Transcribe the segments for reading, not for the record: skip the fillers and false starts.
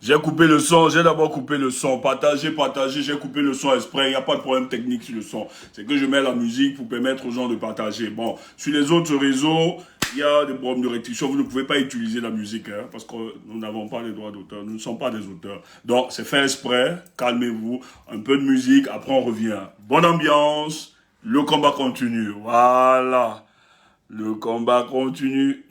J'ai coupé le son, j'ai d'abord coupé le son. Partagez, j'ai coupé le son exprès. Il n'y a pas de problème technique sur le son. C'est que je mets la musique pour permettre aux gens de partager. Bon, sur les autres réseaux, il y a des problèmes de réduction. Vous ne pouvez pas utiliser la musique hein, parce que nous n'avons pas les droits d'auteur. Nous ne sommes pas des auteurs. Donc, c'est fait exprès. Calmez-vous. Un peu de musique, après on revient. Bonne ambiance. Le combat continue. Voilà. Le combat continue.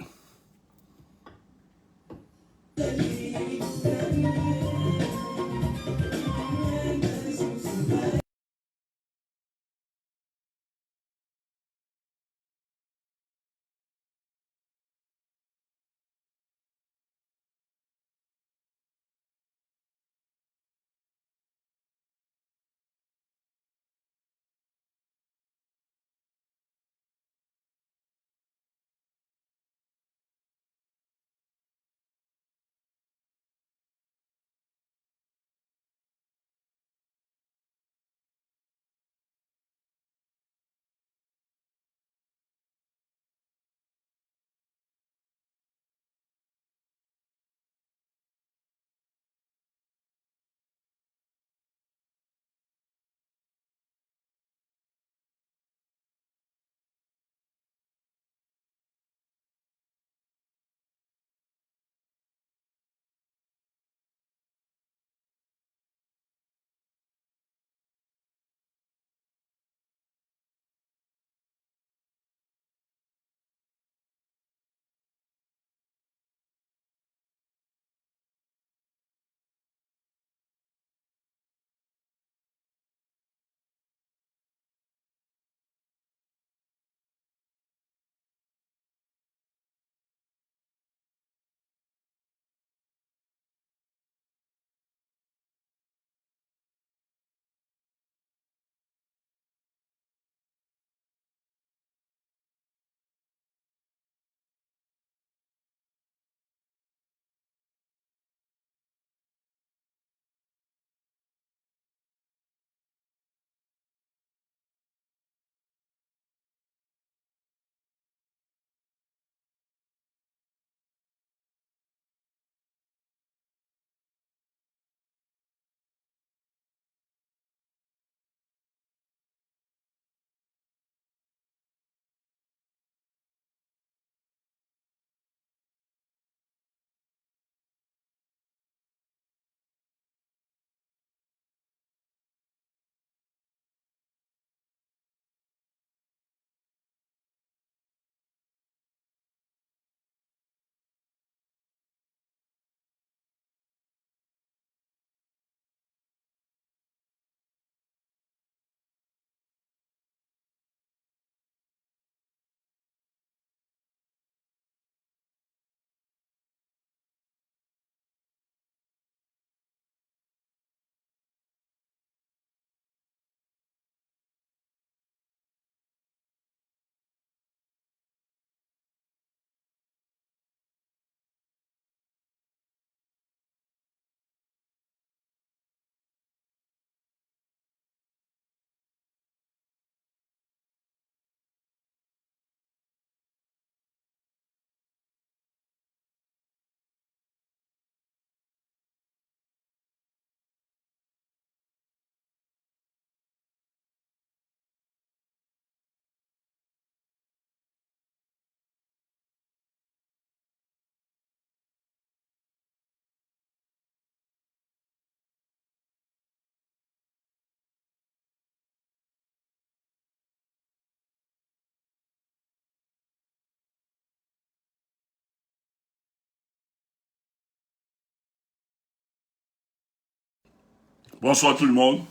Bonsoir tout le monde.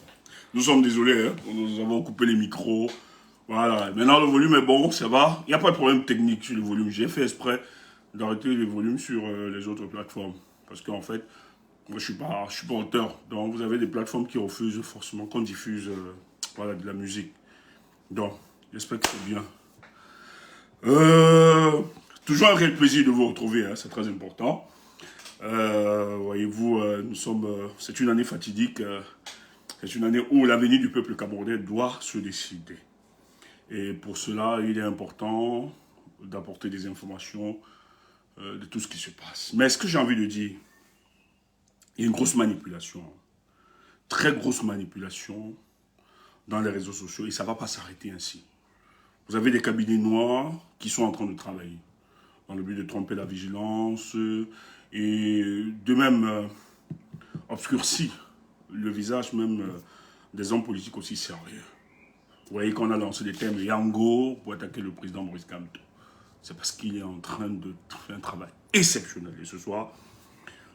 Nous sommes désolés, hein. Nous avons coupé les micros. Voilà. Maintenant, le volume est bon, ça va. Il n'y a pas de problème technique sur le volume. J'ai fait exprès d'arrêter le volume sur les autres plateformes. Parce qu'en fait, moi, je suis pas auteur. Donc, vous avez des plateformes qui refusent forcément qu'on diffuse voilà, de la musique. Donc, j'espère que c'est bien. Euh, Toujours un réel plaisir de vous retrouver, hein, c'est très important. Voyez-vous, c'est une année fatidique. C'est une année où l'avenir du peuple camerounais doit se décider. Et pour cela, il est important d'apporter des informations de tout ce qui se passe. Mais ce que j'ai envie de dire, Il y a une grosse manipulation, très grosse manipulation dans les réseaux sociaux et ça ne va pas s'arrêter ainsi. Vous avez des cabinets noirs qui sont en train de travailler dans le but de tromper la vigilance et de même obscurcir le visage même des hommes politiques aussi sérieux. Vous voyez qu'on a lancé des thèmes Yango pour attaquer le président Maurice Kamto. C'est parce qu'il est en train de faire un travail exceptionnel. Et ce soir,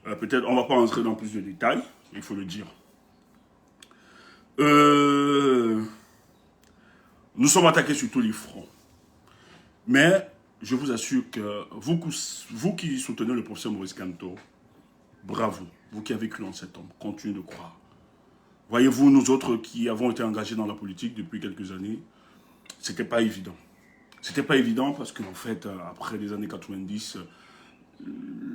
peut-être on ne va pas entrer dans plus de détails, il faut le dire. Nous sommes attaqués sur tous les fronts. Mais je vous assure que vous qui soutenez le professeur Maurice Kamto, bravo, vous qui avez cru en cet homme, continuez de croire. Voyez-vous, nous autres qui avons été engagés dans la politique depuis quelques années, c'était pas évident. C'était pas évident parce qu'en fait, après les années 90,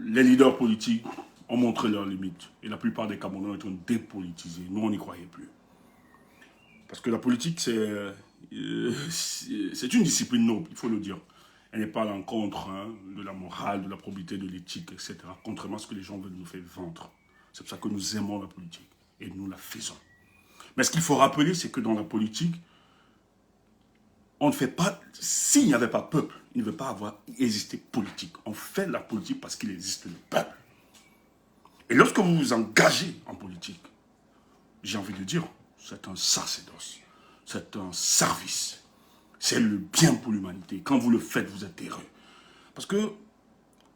les leaders politiques ont montré leurs limites. Et la plupart des Camerounais ont été dépolitisés. Nous, on n'y croyait plus. Parce que la politique, c'est une discipline noble, il faut le dire. Elle n'est pas à l'encontre de la morale, de la probité, de l'éthique, etc. Contrairement à ce que les gens veulent nous faire vendre. C'est pour ça que nous aimons la politique. Et nous la faisons. Mais ce qu'il faut rappeler, c'est que dans la politique, on ne fait pas... S'il n'y avait pas peuple, il ne veut pas avoir existé politique. On fait la politique parce qu'il existe le peuple. Et lorsque vous vous engagez en politique, j'ai envie de dire, c'est un sacerdoce, c'est un service, c'est le bien pour l'humanité. Quand vous le faites, vous êtes heureux. Parce que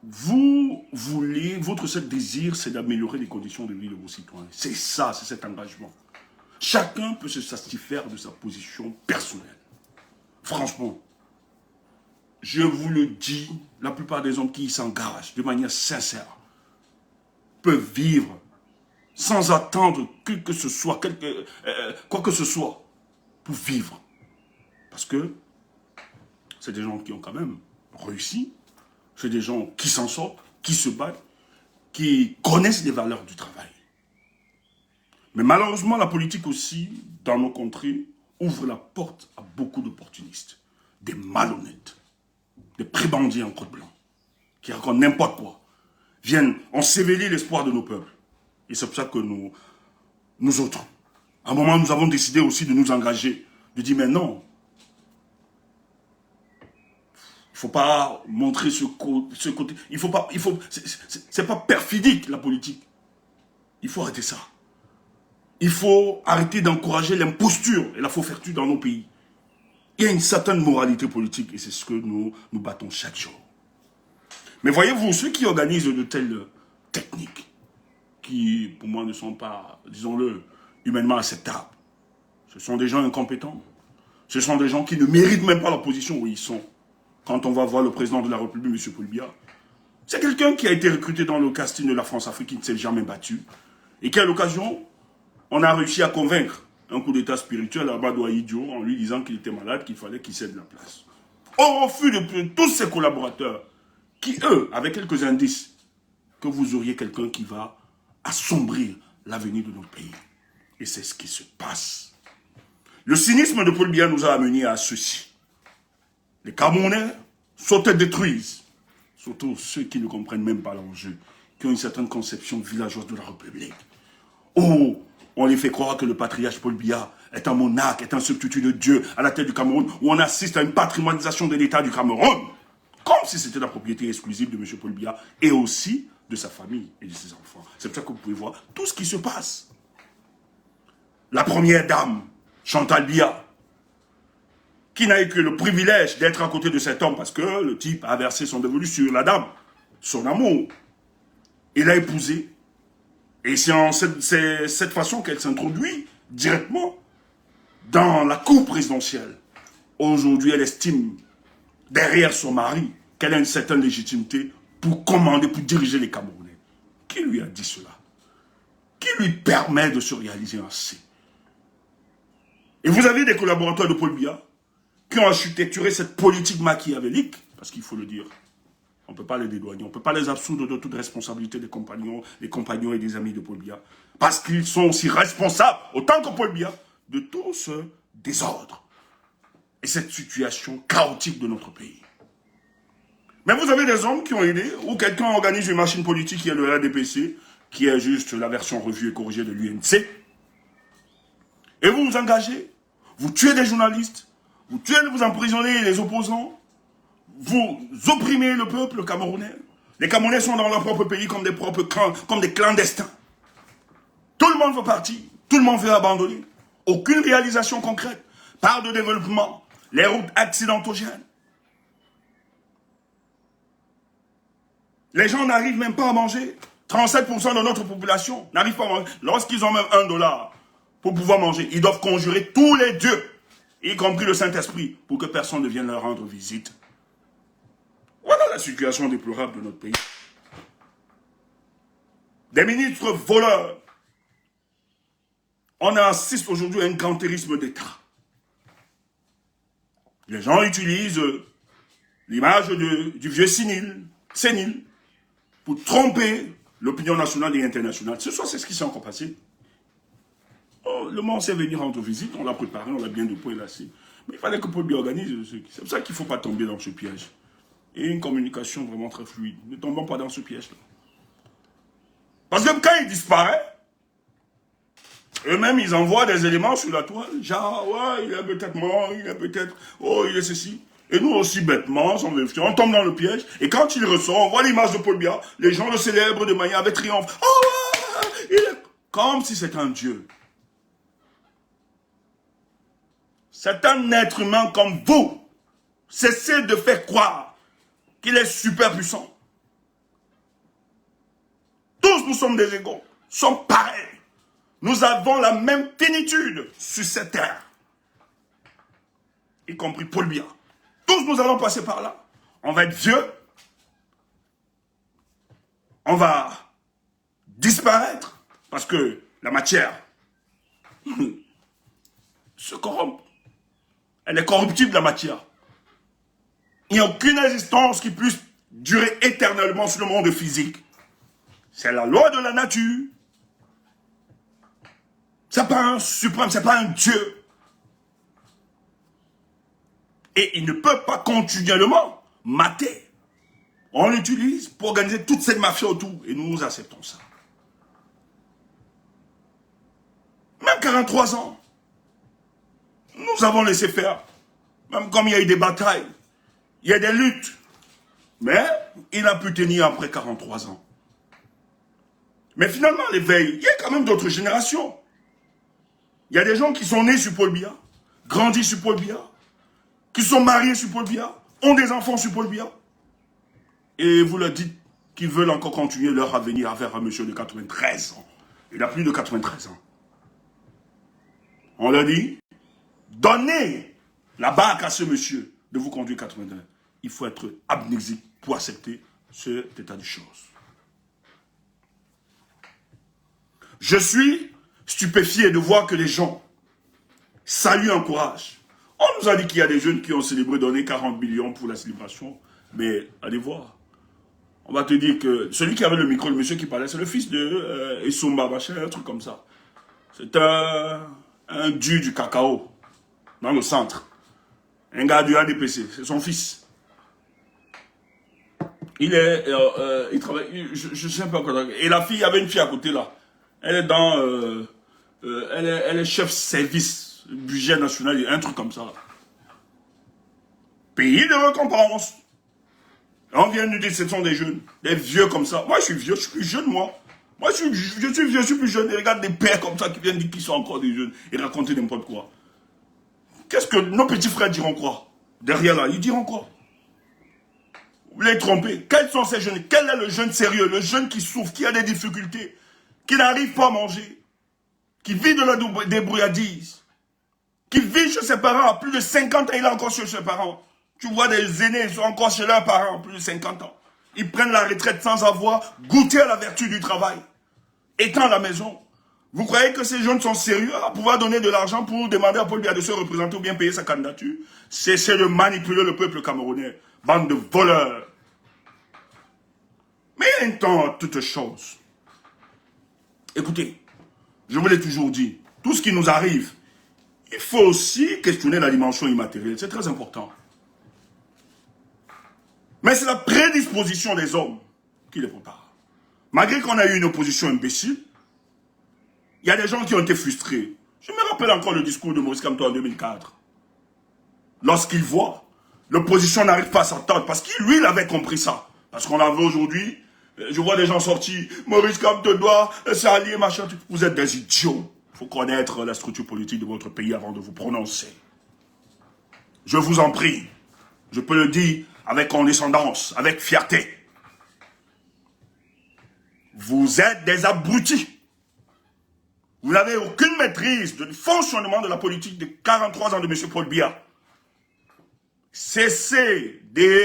vous voulez, votre seul désir, c'est d'améliorer les conditions de vie de vos citoyens. C'est ça, c'est cet engagement. Chacun peut se satisfaire de sa position personnelle. Franchement, je vous le dis, la plupart des hommes qui s'engagent de manière sincère peuvent vivre sans attendre que ce soit, quoi que ce soit, pour vivre. Parce que c'est des gens qui ont quand même réussi, c'est des gens qui s'en sortent, qui se battent, qui connaissent les valeurs du travail. Mais malheureusement, la politique aussi, dans nos contrées, ouvre la porte à beaucoup d'opportunistes, des malhonnêtes, des prébendiers en code blanc, qui racontent n'importe quoi, viennent ensevelir l'espoir de nos peuples. Et c'est pour ça que nous autres, à un moment, nous avons décidé aussi de nous engager, de dire, mais non, il ne faut pas montrer ce côté, c'est pas perfidique la politique. Il faut arrêter ça. Il faut arrêter d'encourager l'imposture et la faux-ferture dans nos pays. Il y a une certaine moralité politique et c'est ce que nous battons chaque jour. Mais voyez-vous, ceux qui organisent de telles techniques, qui pour moi ne sont pas, disons-le, humainement acceptables, ce sont des gens incompétents. Ce sont des gens qui ne méritent même pas la position où ils sont. Quand on va voir le président de la République, M. Paul Biya, c'est quelqu'un qui a été recruté dans le casting de la France-Afrique, qui ne s'est jamais battu, et qui à l'occasion, on a réussi à convaincre un coup d'état spirituel à Badoua Idio en lui disant qu'il était malade, qu'il fallait qu'il cède la place. Au refus de tous ses collaborateurs, qui eux, avec quelques indices, que vous auriez quelqu'un qui va assombrir l'avenir de notre pays. Et c'est ce qui se passe. Le cynisme de Paul Biya nous a amenés à ceci. Les Camerounais s'autodétruisent, surtout ceux qui ne comprennent même pas l'enjeu, qui ont une certaine conception villageoise de la République. Oh, on les fait croire que le patriarche Paul Biya est un monarque, est un substitut de Dieu à la tête du Cameroun, où on assiste à une patrimonisation de l'État du Cameroun, comme si c'était la propriété exclusive de M. Paul Biya et aussi de sa famille et de ses enfants. C'est pour ça que vous pouvez voir tout ce qui se passe. La première dame, Chantal Biya, qui n'a eu que le privilège d'être à côté de cet homme parce que le type a versé son dévolu sur la dame, son amour. Il l'a épousée. Et c'est cette façon qu'elle s'introduit directement dans la cour présidentielle. Aujourd'hui, elle estime, derrière son mari, qu'elle a une certaine légitimité pour commander, pour diriger les Camerounais. Qui lui a dit cela? Qui lui permet de se réaliser ainsi? Et vous avez des collaborateurs de Paul Biya qui ont architecturé cette politique machiavélique, parce qu'il faut le dire, on ne peut pas les dédouaner, on ne peut pas les absoudre de toute responsabilité des compagnons et des amis de Paul Biya, parce qu'ils sont aussi responsables, autant que Paul Biya, de tout ce désordre et cette situation chaotique de notre pays. Mais vous avez des hommes qui ont aidé, ou quelqu'un organise une machine politique qui est le RDPC, qui est juste la version revue et corrigée de l'UNC. Et vous vous engagez, vous tuez des journalistes, vous emprisonnez les opposants, vous opprimez le peuple camerounais. Les Camerounais sont dans leur propre pays comme des propres clans, comme des clandestins. Tout le monde veut partir, tout le monde veut abandonner. Aucune réalisation concrète. Parle de développement, les routes accidentogènes. Les gens n'arrivent même pas à manger. 37% de notre population n'arrivent pas à manger. Lorsqu'ils ont même $1 pour pouvoir manger, ils doivent conjurer tous les dieux, y compris le Saint-Esprit, pour que personne ne vienne leur rendre visite. Voilà la situation déplorable de notre pays. Des ministres voleurs. On assiste aujourd'hui à un grantérisme d'État. Les gens utilisent l'image du vieux sénile, pour tromper l'opinion nationale et internationale. Ce soir, c'est ce qui s'est encore passé. Oh, le monde s'est venu rendre visite, on l'a préparé, on l'a bien déployé là. Mais il fallait que Paul Biya organise. C'est pour ça qu'il ne faut pas tomber dans ce piège. Et une communication vraiment très fluide. Ne tombons pas dans ce piège-là. Parce que quand il disparaît, eux-mêmes, ils envoient des éléments sur la toile. Genre, ouais, il est peut-être mort, il est peut-être... Oh, il est ceci. Et nous aussi, bêtement, on tombe dans le piège. Et quand il ressort, on voit l'image de Paul Biya. Les gens le célèbrent de manière avec triomphe. Oh, ouais, il est... Comme si c'était un dieu. C'est un être humain comme vous. Cessez de faire croire qu'il est super puissant. Tous nous sommes des égaux. Nous sommes pareils. Nous avons la même finitude sur cette terre. Y compris Paul Biya. Tous nous allons passer par là. On va être vieux. On va disparaître. Parce que la matière se corrompt. Elle est corruptible, la matière. Il n'y a aucune existence qui puisse durer éternellement sur le monde physique. C'est la loi de la nature. C'est pas un suprême, c'est pas un Dieu. Et il ne peut pas continuellement mater. On l'utilise pour organiser toute cette mafia autour. Et nous acceptons ça. Même 43 ans. Nous avons laissé faire. Même comme il y a eu des batailles. Il y a des luttes. Mais il a pu tenir après 43 ans. Mais finalement, l'éveil, il y a quand même d'autres générations. Il y a des gens qui sont nés sur Paul Biya, grandis sur Paul Biya, qui sont mariés sur Paul Biya, ont des enfants sur Paul Biya. Et vous leur dites qu'ils veulent encore continuer leur avenir avec un monsieur de 93 ans. Il a plus de 93 ans. On leur dit, donnez la barque à ce monsieur de vous conduire 80 ans. Il faut être amnésique pour accepter cet état de choses. Je suis stupéfié de voir que les gens saluent, encouragent. On nous a dit qu'il y a des jeunes qui ont célébré, donné 40 millions pour la célébration. Mais allez voir. On va te dire que celui qui avait le micro, le monsieur qui parlait, c'est le fils de Essomba, machin, un truc comme ça. C'est un dieu du cacao, dans le centre. Un gars du ADPC, c'est son fils. Il travaille, je sais pas quoi. Et la fille, il y avait une fille à côté là. Elle est dans, elle est chef service, budget national, un truc comme ça. Là. Pays de récompense. On vient nous dire que ce sont des jeunes, des vieux comme ça. Moi, je suis vieux, je suis plus jeune, moi. Moi, je suis vieux, je suis plus jeune. Et regarde des pères comme ça qui viennent dire qu'ils sont encore des jeunes et raconter n'importe quoi. Qu'est-ce que nos petits frères diront quoi? Derrière là, ils diront quoi? Vous les trompez. Quels sont ces jeunes? Quel est le jeune sérieux? Le jeune qui souffre, qui a des difficultés, qui n'arrive pas à manger, qui vit de la débrouillardise, qui vit chez ses parents à plus de 50 ans, il est encore chez ses parents. Tu vois des aînés, ils sont encore chez leurs parents à plus de 50 ans. Ils prennent la retraite sans avoir goûté à la vertu du travail, étant à la maison. Vous croyez que ces jeunes sont sérieux à pouvoir donner de l'argent pour demander à Paul Biya de se représenter ou bien payer sa candidature? Cessez de manipuler le peuple camerounais, bande de voleurs. Mais il y a un temps à toutes choses. Écoutez, je vous l'ai toujours dit, tout ce qui nous arrive, il faut aussi questionner la dimension immatérielle. C'est très important. Mais c'est la prédisposition des hommes qui les prépare. Malgré qu'on a eu une opposition imbécile, il y a des gens qui ont été frustrés. Je me rappelle encore le discours de Maurice Kamto en 2004. Lorsqu'il voit, l'opposition n'arrive pas à s'entendre, parce qu'il, lui, il avait compris ça. Parce qu'on avait aujourd'hui, je vois des gens sortis, Maurice Kamto doit s'allier, machin. Vous êtes des idiots. Il faut connaître la structure politique de votre pays avant de vous prononcer. Je vous en prie. Je peux le dire avec condescendance, avec fierté. Vous êtes des abrutis. Vous n'avez aucune maîtrise du fonctionnement de la politique de 43 ans de M. Paul Biya. Cessez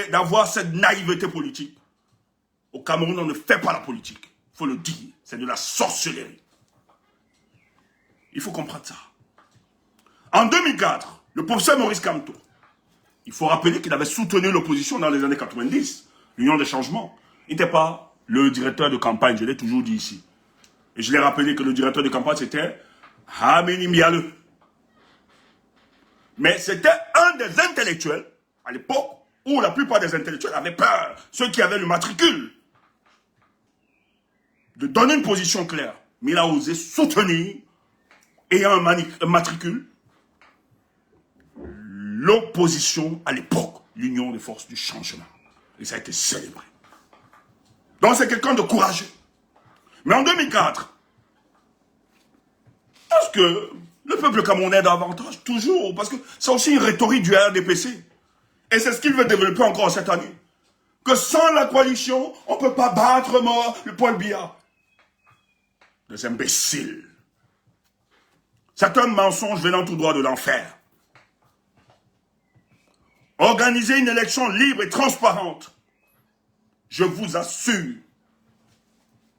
d'avoir cette naïveté politique. Au Cameroun, on ne fait pas la politique. Il faut le dire. C'est de la sorcellerie. Il faut comprendre ça. En 2004, le professeur Maurice Kamto, il faut rappeler qu'il avait soutenu l'opposition dans les années 90, l'Union des changements. Il n'était pas le directeur de campagne, je l'ai toujours dit ici. Et je l'ai rappelé que le directeur de campagne, c'était Hamini Miale. Mais c'était un des intellectuels, à l'époque, où la plupart des intellectuels avaient peur, ceux qui avaient le matricule, de donner une position claire. Mais il a osé soutenir, ayant un matricule, l'opposition à l'époque, l'Union des forces du changement. Et ça a été célébré. Donc c'est quelqu'un de courageux. Mais en 2004, est-ce que le peuple camerounais a davantage? Toujours, parce que c'est aussi une rhétorique du RDPC. Et c'est ce qu'il veut développer encore cette année. Que sans la coalition, on ne peut pas battre mort le Paul Biya. Des imbéciles. C'est un mensonge venant tout droit de l'enfer. Organiser une élection libre et transparente. Je vous assure.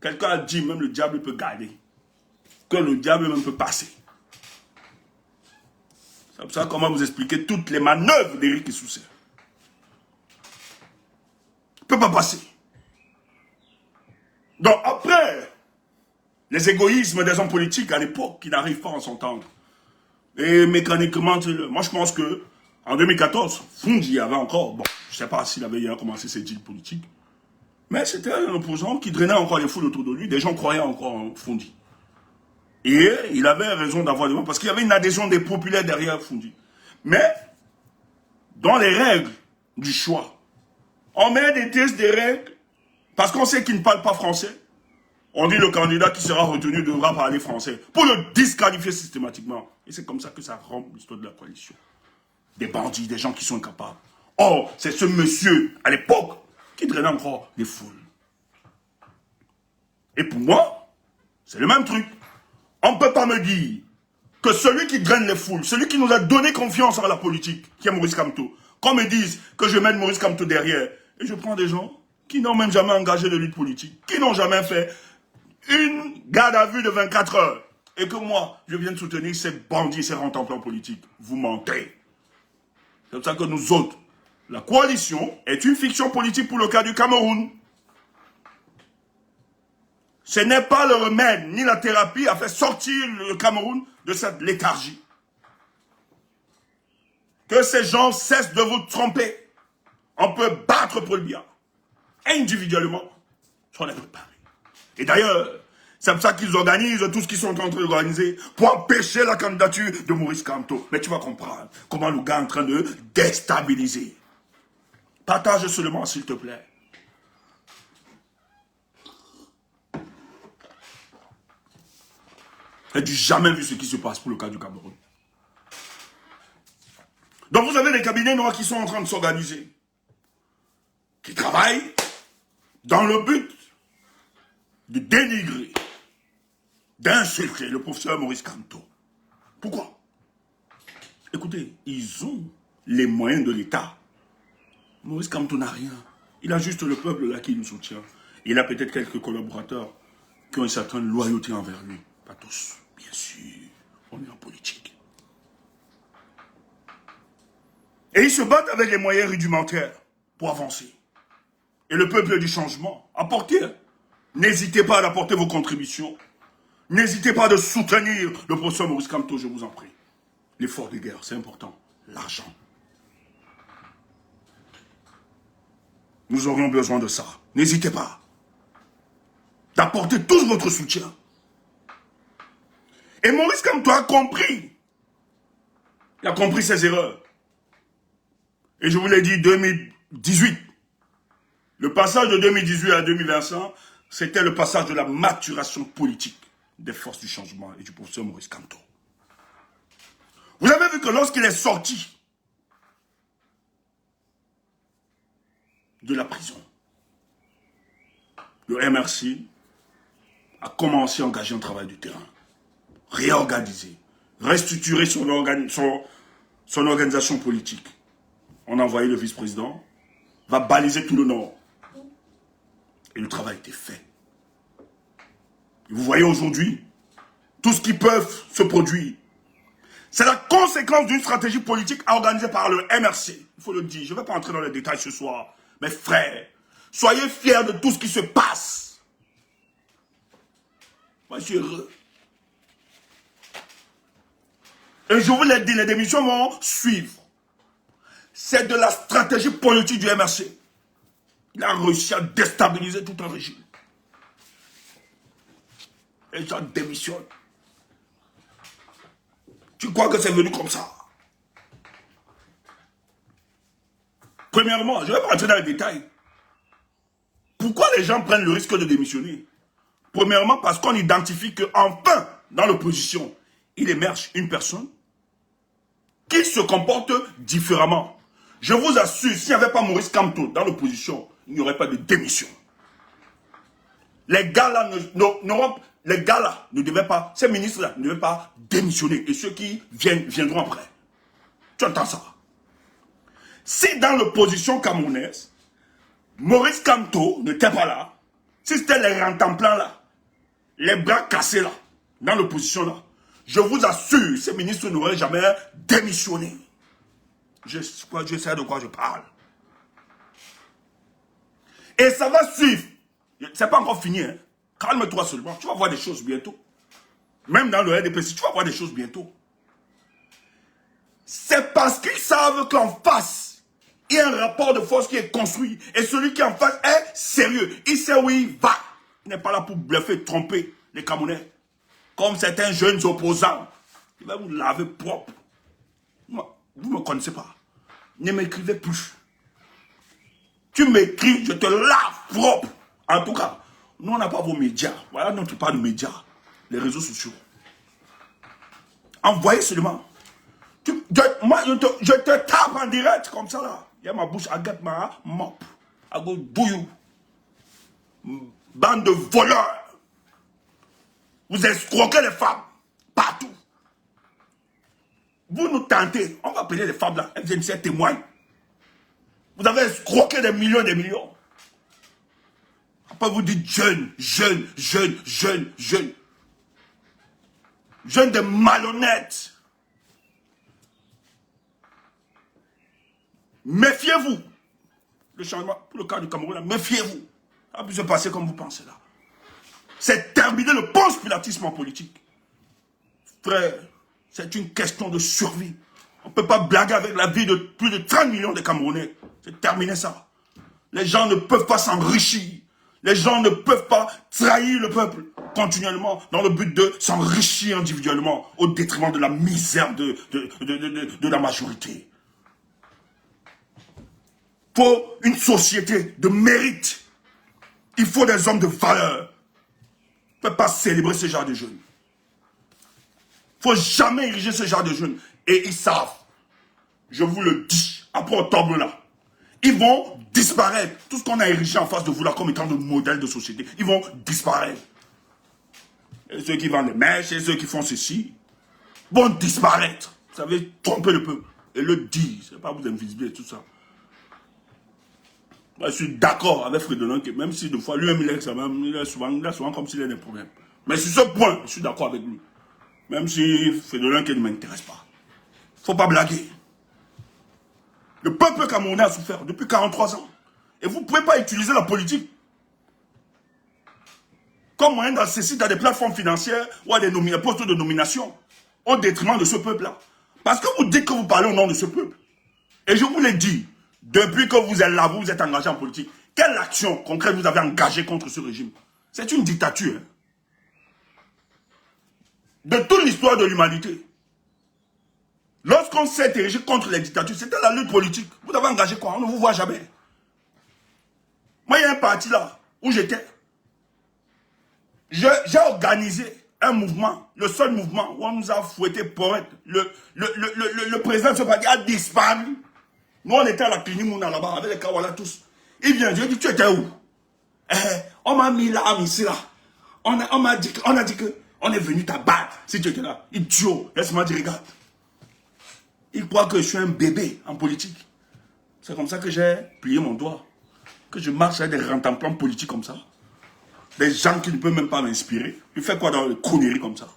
Quelqu'un a dit, même le diable peut garder. Que le diable même peut passer. C'est pour ça comment vous expliquer toutes les manœuvres d'Éric Issoufou. Il ne peut pas passer. Donc après, les égoïsmes des hommes politiques à l'époque qui n'arrivent pas à s'entendre. Et mécaniquement, moi je pense que en 2014, Fundi avait encore, bon, je ne sais pas s'il avait commencé ses deals politiques, mais c'était un opposant qui drainait encore les foules autour de lui. Des gens croyaient encore en Fundi. Et il avait raison d'avoir des gens, parce qu'il y avait une adhésion des populaires derrière Fundi. Mais, dans les règles du choix, on met des tests, des règles, parce qu'on sait qu'il ne parle pas français. On dit le candidat qui sera retenu devra parler français, pour le disqualifier systématiquement. Et c'est comme ça que ça rompt l'histoire de la coalition. Des bandits, des gens qui sont incapables. Or, c'est ce monsieur, à l'époque, qui drainait encore les foules. Et pour moi, c'est le même truc. On ne peut pas me dire que celui qui draine les foules, celui qui nous a donné confiance en la politique, qui est Maurice Kamto, qu'on me dise que je mène Maurice Kamto derrière, et je prends des gens qui n'ont même jamais engagé de lutte politique, qui n'ont jamais fait une garde à vue de 24 heures, et que moi, je viens de soutenir ces bandits, ces rentemplants politiques. Vous mentez. C'est pour ça que nous autres, la coalition est une fiction politique pour le cas du Cameroun. Ce n'est pas le remède ni la thérapie à faire sortir le Cameroun de cette léthargie. Que ces gens cessent de vous tromper. On peut battre Paul Biya. Individuellement, on est préparé. Et d'ailleurs, c'est pour ça qu'ils organisent tout ce qu'ils sont en train d'organiser pour empêcher la candidature de Maurice Kamto. Mais tu vas comprendre comment le gars est en train de déstabiliser. Partage seulement, s'il te plaît. Je n'ai jamais vu ce qui se passe pour le cas du Cameroun. Donc vous avez les cabinets noirs qui sont en train de s'organiser, qui travaillent dans le but de dénigrer, d'insulter le professeur Maurice Kamto. Pourquoi? Écoutez, ils ont les moyens de l'État. Maurice Kamto n'a rien. Il a juste le peuple là qui nous soutient. Il a peut-être quelques collaborateurs qui ont une certaine loyauté envers lui. Pas tous, bien sûr. On est en politique. Et ils se battent avec les moyens rudimentaires pour avancer. Et le peuple du changement, apportez. N'hésitez pas à apporter vos contributions. N'hésitez pas de soutenir le professeur Maurice Kamto, je vous en prie. L'effort de guerre, c'est important. L'argent. Nous aurions besoin de ça. N'hésitez pas. d'apporter tout votre soutien. Et Maurice Kamto a compris. Il a compris ses erreurs. Et je vous l'ai dit, 2018, le passage de 2018 à 2025, c'était le passage de la maturation politique des forces du changement et du professeur Maurice Kamto. Vous avez vu que lorsqu'il est sorti de la prison, le MRC a commencé à engager un travail du terrain, réorganiser, restructurer son organisation politique. On a envoyé le vice-président, va baliser tout le Nord. Et le travail a été fait. Et vous voyez aujourd'hui, tout ce qui peut se produire, c'est la conséquence d'une stratégie politique organisée par le MRC. Il faut le dire, je ne vais pas entrer dans les détails ce soir. Mes frères, soyez fiers de tout ce qui se passe. Moi, je suis heureux. Et je vous l'ai dit, les démissions vont suivre. C'est de la stratégie politique du MRC. Il a réussi à déstabiliser tout un régime. Les gens démissionnent. Tu crois que c'est venu comme ça? Premièrement, je ne vais pas entrer dans les détails. Pourquoi les gens prennent le risque de démissionner? Premièrement, parce qu'on identifie qu'enfin, dans l'opposition, il émerge une personne qui se comporte différemment. Je vous assure, s'il n'y avait pas Maurice Kamto dans l'opposition, il n'y aurait pas de démission. Les gars là ne devaient pas, ces ministres-là ne devaient pas démissionner. Et ceux qui viendront après. Tu entends ça? Si dans l'opposition camerounaise, Maurice Kamto n'était pas là, si c'était les rentemplant là, les bras cassés là, dans l'opposition là, je vous assure, ces ministres n'auraient jamais démissionné. Je sais de quoi je parle. Et ça va suivre. C'est pas encore fini. Hein. Calme-toi seulement. Tu vas voir des choses bientôt. Même dans le RDPC, tu vas voir des choses bientôt. C'est parce qu'ils savent qu'en face, il y a un rapport de force qui est construit. Et celui qui est en face est sérieux. Il sait où il va. Il n'est pas là pour bluffer, tromper les Camerounais. Comme certains jeunes opposants. Il va vous laver propre. Moi, vous ne me connaissez pas. Ne m'écrivez plus. Tu m'écris, je te lave propre. En tout cas, nous, on n'a pas vos médias. Voilà notre part de médias. Les réseaux sociaux. Envoyez seulement. Moi, je te tape en direct comme ça là. Il y a ma bouche, I get my mop. I go do you. Bande de voleurs. Vous escroquez les femmes. Partout. Vous nous tentez. On va appeler les femmes là. Elles viennent ici témoigner. Vous avez escroqué des millions et des millions. Après vous dites jeunes, jeunes, jeunes, jeunes, jeunes. Jeunes de malhonnêtes. Méfiez-vous. Le changement, pour le cas du Cameroun, méfiez-vous. Ça va plus se passer comme vous pensez là. C'est terminer le post-pilatisme en politique. Frère, c'est une question de survie. On ne peut pas blaguer avec la vie de plus de 30 millions de Camerounais. C'est terminé ça. Les gens ne peuvent pas s'enrichir. Les gens ne peuvent pas trahir le peuple continuellement dans le but de s'enrichir individuellement au détriment de la misère de la majorité. Il faut une société de mérite. Il faut des hommes de valeur. On ne peut pas célébrer ce genre de jeunes. Il ne faut jamais ériger ce genre de jeunes. Et ils savent, je vous le dis, après octobre là, ils vont disparaître. Tout ce qu'on a érigé en face de vous là comme étant de modèles de société, ils vont disparaître. Et ceux qui vendent les mèches, et ceux qui font ceci, vont disparaître. Vous savez, tromper le peuple. Et le dire, c'est pas vous invisibiliser tout ça. Moi, je suis d'accord avec Frédéric, que même si de fois, lui-même, il est souvent comme s'il a des problèmes. Mais sur ce point, je suis d'accord avec lui. Même si Frédéric ne m'intéresse pas. Il ne faut pas blaguer. Le peuple camerounais a souffert depuis 43 ans. Et vous ne pouvez pas utiliser la politique comme moyen d'accéder à des plateformes financières ou à des postes de nomination au détriment de ce peuple-là. Parce que vous dites que vous parlez au nom de ce peuple. Et je vous l'ai dit, depuis que vous êtes là, vous êtes engagé en politique, quelle action concrète vous avez engagée contre ce régime? C'est une dictature. De toute l'histoire de l'humanité. Lorsqu'on s'est érigé contre les dictatures, c'était la lutte politique. Vous avez engagé quoi? On ne vous voit jamais. Moi, il y a un parti là, où j'étais. J'ai organisé un mouvement, le seul mouvement où on nous a fouetté pour être. Le président de ce parti a disparu. Nous, on était à la clinique Mouna là-bas, avec les Kawala tous. Il vient, je lui ai dit, tu étais où? On m'a mis là, ici là. On a dit que on est venu t'abattre si tu étais là. Idiot, laisse-moi dire, regarde. Il croit que je suis un bébé en politique. C'est comme ça que j'ai plié mon doigt. Que je marche avec des rentemplants politiques comme ça. Des gens qui ne peuvent même pas m'inspirer. Il fait quoi dans les conneries comme ça?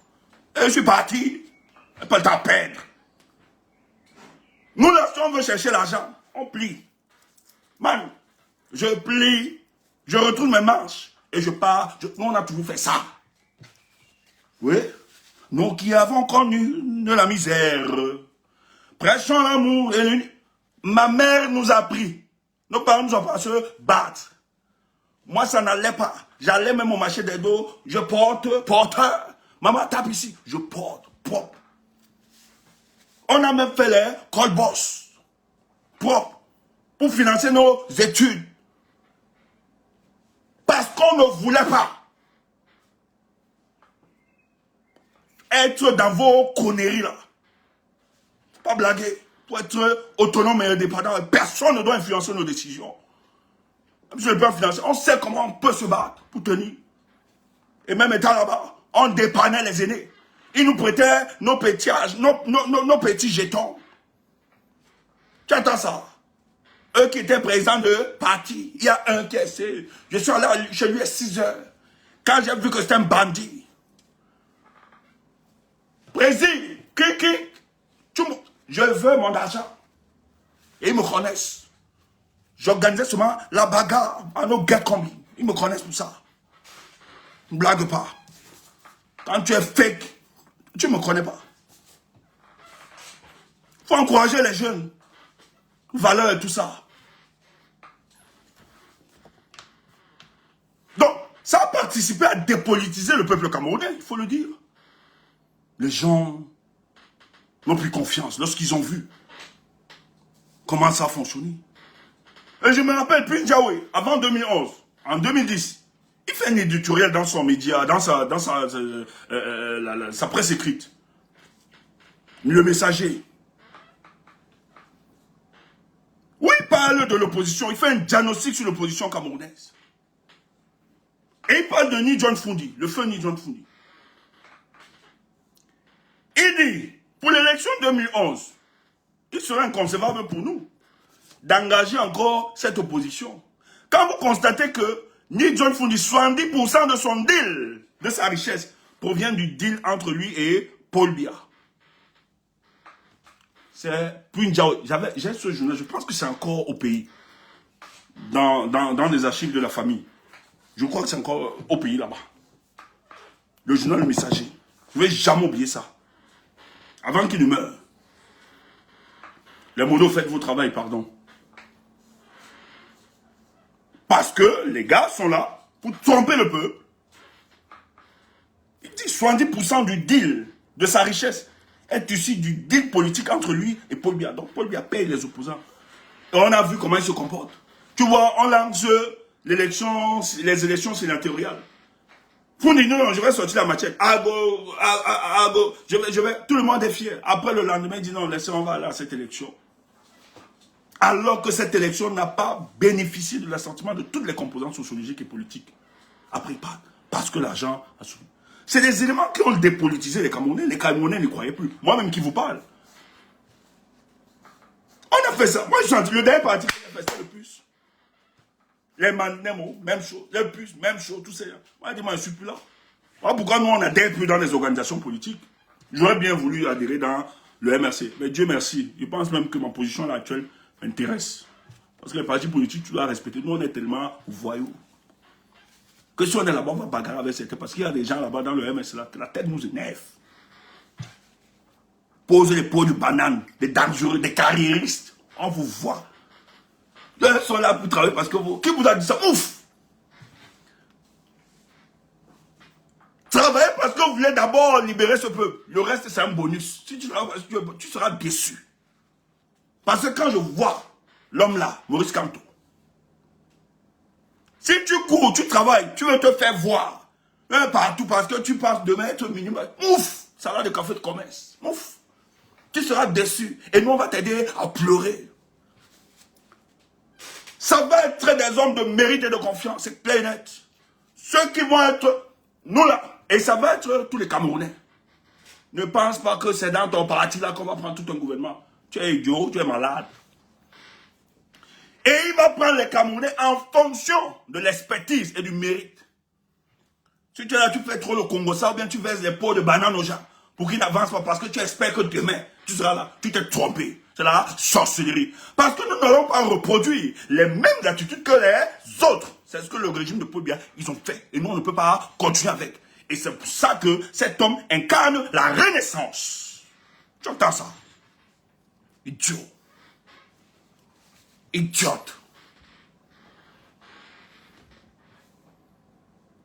Et je suis parti. Pas le temps à perdre. Nous, là, si on veut chercher l'argent, on plie. Man, je plie, je retourne mes marches et je pars. Nous, on a toujours fait ça. Oui. Nous qui avons connu de la misère, prêchons l'amour et l'unité. Ma mère nous a appris. Nos parents nous ont pas se battre. Moi, ça n'allait pas. J'allais même au marché des dos, je porte, porteur. Maman tape ici, je porte, propre. On a même fait les call boss, propre, pour financer nos études. Parce qu'on ne voulait pas être dans vos conneries là. Pas blaguer. Pour être autonome et indépendant, personne ne doit influencer nos décisions. Même si le plan financier, on sait comment on peut se battre pour tenir. Et même étant là-bas, on dépannait les aînés. Ils nous prêtaient nos petits jetons. Tu entends ça? Eux qui étaient présents de parti. Il y a un qui est... Je suis allé chez lui à 6 heures. Quand j'ai vu que c'était un bandit. Président, je veux mon argent. Et ils me connaissent. J'organisais seulement la bagarre à nos get combi. Ils me connaissent pour ça. Ne blague pas. Quand tu es fake, tu ne me connais pas. Il faut encourager les jeunes. Valeurs et tout ça. Donc, ça a participé à dépolitiser le peuple camerounais, il faut le dire. Les gens n'ont plus confiance lorsqu'ils ont vu comment ça a fonctionné. Et je me rappelle, Prince Jaoué, avant 2011, en 2010, il fait un éditorial dans son média, dans sa presse écrite. Le Messager. Où il parle de l'opposition, il fait un diagnostic sur l'opposition camerounaise. Et il parle de Ni John Fundi, le feu Ni John Fundi. Il dit, pour l'élection 2011, il serait inconcevable pour nous d'engager encore cette opposition. Quand vous constatez que Ni John Fundi, 70% de son deal, de sa richesse, provient du deal entre lui et Paul Biya. C'est Prince Jaoué. J'ai ce journal, je pense que c'est encore au pays. Dans les archives de la famille. Je crois que c'est encore au pays là-bas. Le journal Le Messager. Je ne vais jamais oublier ça. Avant qu'il ne meure. Les modos, faites vos travail, pardon. Parce que les gars sont là pour tromper le peuple. Il dit 70% du deal de sa richesse est issu du deal politique entre lui et Paul Biya. Donc Paul Biya paye les opposants. Et on a vu comment il se comporte. Tu vois, on lance les élections sénatoriales. Fundi, non, je vais sortir la machette. Tout le monde est fier. Après le lendemain, il dit non, laissez, on va aller à cette élection. Alors que cette élection n'a pas bénéficié de l'assentiment de toutes les composantes sociologiques et politiques. Après, pas. Parce que l'argent a suivi. C'est des éléments qui ont dépolitisé les Camerounais. Les Camerounais ne croyaient plus. Moi-même qui vous parle. On a fait ça. Moi, je sens le dernier parti qui a fait ça le plus. Les Manemo, même chose. Les puces, même chose. Tout ça. Moi, je dis, moi, je ne suis plus là. Voilà pourquoi nous, on adhère plus dans les organisations politiques. J'aurais bien voulu adhérer dans le MRC. Mais Dieu merci. Je pense même que ma position là, actuelle m'intéresse. Parce que les partis politiques, tu dois respecter. Nous, on est tellement voyous. Que si on est là-bas, on va bagarrer avec certains. Parce qu'il y a des gens là-bas dans le MRC, là, la tête nous énerve. Posez les pots de banane, des dangereux, des carriéristes. On vous voit. Ils sont là pour travailler parce que vous... Qui vous a dit ça? Ouf! voulait d'abord libérer ce peuple. Le reste, c'est un bonus. Si tu seras déçu. Parce que quand je vois l'homme là, Maurice Kamto, si tu cours, tu travailles, tu veux te faire voir partout parce que tu passes de être minimum, ouf, ça va de café de commerce. Ouf. Tu seras déçu. Et nous, on va t'aider à pleurer. Ça va être des hommes de mérite et de confiance, c'est clair et net. Ceux qui vont être, nous là, et ça va être tous les Camerounais. Ne pense pas que c'est dans ton parti là qu'on va prendre tout un gouvernement. Tu es idiot, tu es malade. Et il va prendre les Camerounais en fonction de l'expertise et du mérite. Si tu es là, tu fais trop le Congo ça, ou bien tu verses les pots de banane aux gens pour qu'ils n'avancent pas parce que tu espères que demain, tu seras là. Tu t'es trompé. C'est la sorcellerie. Parce que nous n'allons pas reproduire les mêmes attitudes que les autres. C'est ce que le régime de Paul Biya, ils ont fait. Et nous, on ne peut pas continuer avec. Et c'est pour ça que cet homme incarne la renaissance. Tu entends ça? Idiot. Idiote.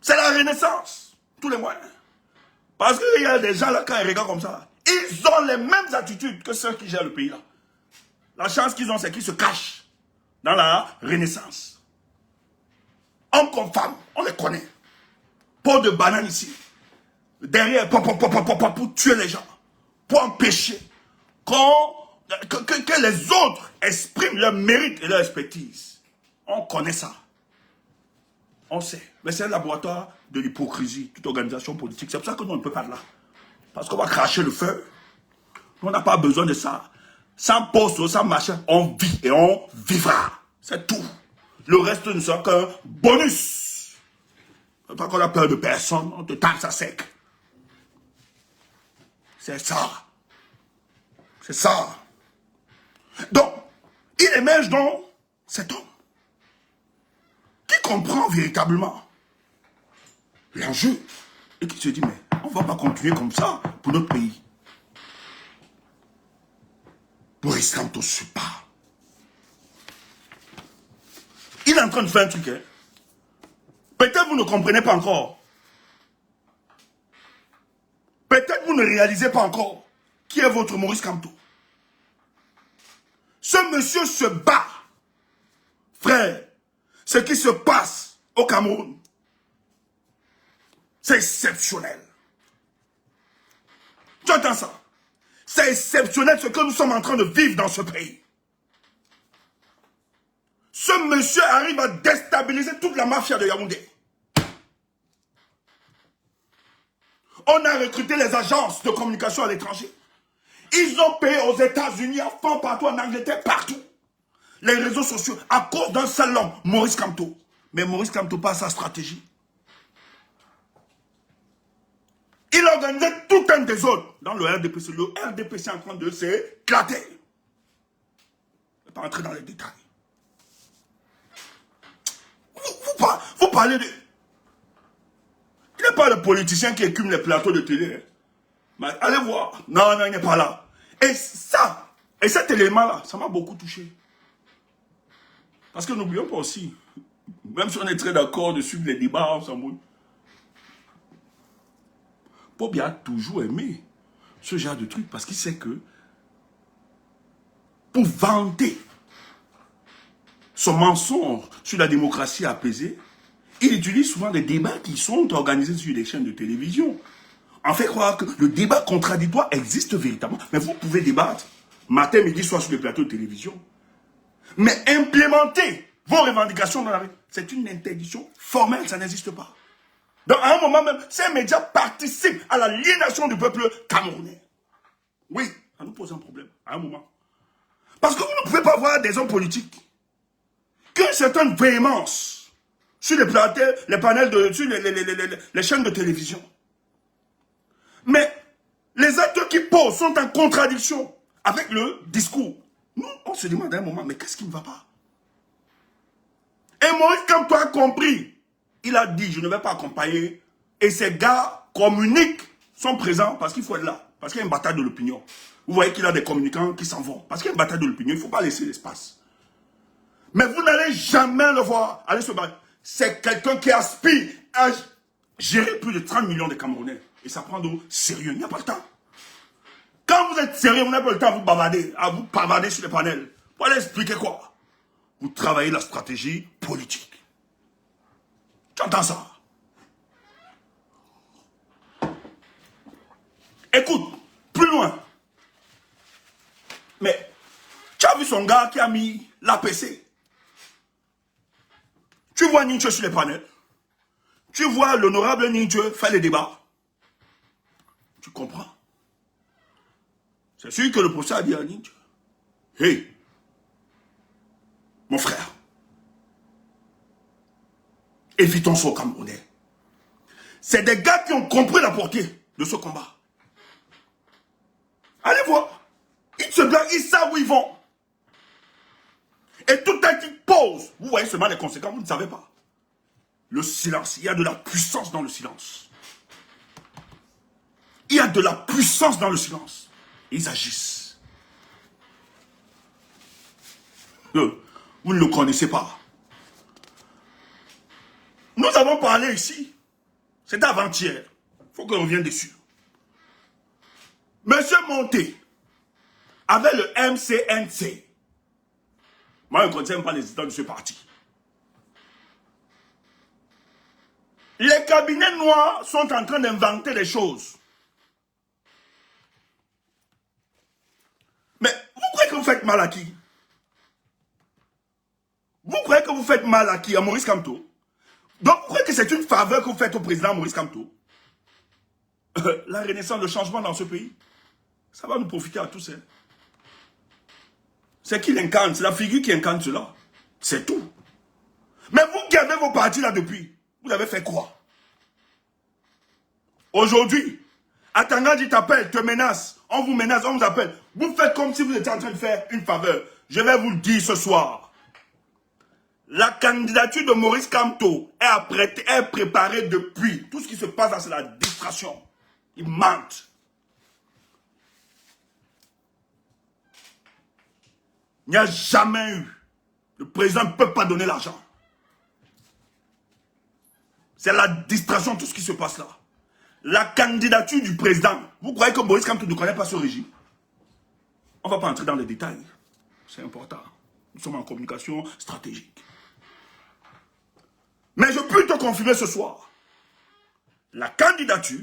C'est la renaissance. Tous les moyens. Parce qu'il y a des gens là, quand ils regardent comme ça, ils ont les mêmes attitudes que ceux qui gèrent le pays là. La chance qu'ils ont, c'est qu'ils se cachent dans la renaissance. Hommes comme femmes, on les connaît. Pot de banane ici. Derrière, pour tuer les gens. Pour empêcher que les autres expriment leur mérite et leur expertise. On connaît ça. On sait. Mais c'est un laboratoire de l'hypocrisie, toute organisation politique. C'est pour ça que nous, on ne peut pas là. Parce qu'on va cracher le feu. On n'a pas besoin de ça. Sans poste, sans machin, on vit et on vivra. C'est tout. Le reste ne sera qu'un bonus. Pas qu'on a peur de personne, on te tape ça sec. C'est ça. C'est ça. Donc, il émerge donc cet homme qui comprend véritablement l'enjeu et qui se dit, mais on ne va pas continuer comme ça pour notre pays. Maurice Kamto se pas. Il est en train de faire un truc. Hein. Peut-être vous ne comprenez pas encore. Peut-être vous ne réalisez pas encore qui est votre Maurice Kamto. Ce monsieur se bat. Frère, ce qui se passe au Cameroun, c'est exceptionnel. Tu entends ça? C'est exceptionnel ce que nous sommes en train de vivre dans ce pays. Ce monsieur arrive à déstabiliser toute la mafia de Yaoundé. On a recruté les agences de communication à l'étranger. Ils ont payé aux États-Unis, en France, partout, en Angleterre, partout. Les réseaux sociaux, à cause d'un seul homme, Maurice Kamto. Mais Maurice Kamto pas sa stratégie. Il organisait tout un désordre dans le RDPC. Le RDPC est en train de s'éclater. Je ne vais pas entrer dans les détails. Vous parlez de... Il n'est pas le politicien qui écume les plateaux de télé. Hein. Mais allez voir. Non, non, il n'est pas là. Et ça, et cet élément-là, ça m'a beaucoup touché. Parce que n'oublions pas aussi, même si on est très d'accord de suivre les débats ensemble, Paul Biya a toujours aimé ce genre de truc parce qu'il sait que pour vanter son mensonge sur la démocratie apaisée, il utilise souvent des débats qui sont organisés sur des chaînes de télévision. En fait croire que le débat contradictoire existe véritablement. Mais vous pouvez débattre matin, midi, soir sur les plateaux de télévision. Mais implémenter vos revendications dans la rue, c'est une interdiction formelle, ça n'existe pas. Donc à un moment même, ces médias participent à l'aliénation du peuple camerounais. Oui, ça nous pose un problème, à un moment. Parce que vous ne pouvez pas voir des hommes politiques qui ont une certaine véhémence sur les plateaux, les panels, sur les chaînes de télévision. Mais les actes qui posent sont en contradiction avec le discours. Nous, on se demande à un moment, mais qu'est-ce qui ne va pas? Et Maurice Kamto a compris. Il a dit, je ne vais pas accompagner. Et ces gars communiquent, sont présents parce qu'il faut être là. Parce qu'il y a une bataille de l'opinion. Vous voyez qu'il y a des communicants qui s'en vont. Parce qu'il y a une bataille de l'opinion, il ne faut pas laisser l'espace. Mais vous n'allez jamais le voir aller se battre. C'est quelqu'un qui aspire à gérer plus de 30 millions de Camerounais. et ça prend de sérieux. Il n'y a pas le temps. Quand vous êtes sérieux, vous n'avez pas le temps à vous bavarder sur les panels. Pour aller expliquer quoi? Vous travaillez la stratégie politique. Tu entends ça? Écoute, plus loin. Mais, tu as vu son gars qui a mis l'APC. Tu vois Ninche sur les panels. Tu vois l'honorable Ninche faire les débats. Tu comprends? C'est sûr que le professeur a dit à Ninche, hey, mon frère, évitons ce Camerounais. C'est des gars qui ont compris la portée de ce combat. Allez voir. Ils se blaguent, ils savent où ils vont. Et tout un qui pose. Vous voyez seulement les conséquences, vous ne savez pas. Le silence, il y a de la puissance dans le silence. Il y a de la puissance dans le silence. Ils agissent. Vous ne le connaissez pas. Nous avons parlé ici. C'était avant-hier. Il faut qu'on revienne dessus. Monsieur Monté, avec le MCNC, moi je ne connais même pas les résidents de ce parti. Les cabinets noirs sont en train d'inventer des choses. Mais vous croyez que vous faites mal à qui? Vous croyez que vous faites mal à qui? À Maurice Kamto? Donc vous croyez que c'est une faveur que vous faites au président Maurice Kamto? La renaissance, le changement dans ce pays, ça va nous profiter à tous. Hein. C'est qui l'incarne, c'est la figure qui incarne cela. C'est tout. Mais vous qui avez vos partis là depuis, vous avez fait quoi? Aujourd'hui, Atangadi t'appelle, te menace, on vous appelle. Vous faites comme si vous étiez en train de faire une faveur. Je vais vous le dire ce soir. La candidature de Maurice Kamto est préparée depuis. Tout ce qui se passe là, c'est la distraction. Ils mentent. Il n'y a jamais eu. Le président ne peut pas donner l'argent. C'est la distraction, tout ce qui se passe là. La candidature du président. Vous croyez que Maurice Kamto ne connaît pas ce régime? On ne va pas entrer dans les détails. C'est important. Nous sommes en communication stratégique. Mais je peux te confirmer ce soir. La candidature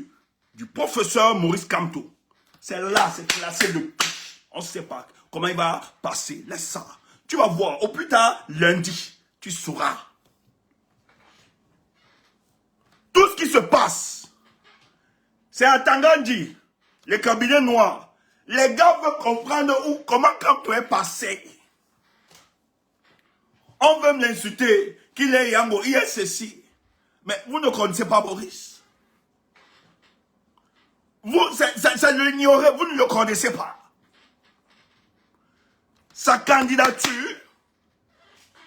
du professeur Maurice Kamto, c'est là, c'est classé depuis. On ne sait pas comment il va passer. Laisse ça. Tu vas voir. Au plus tard, lundi, tu sauras. Tout ce qui se passe, c'est à Tangandji, les cabinets noirs. Les gars veulent comprendre comment Kamto est passé. On veut me l'insulter, qu'il est Yango, il est ceci. Mais vous ne connaissez pas Maurice. Vous, c'est l'ignorer, vous ne le connaissez pas. Sa candidature,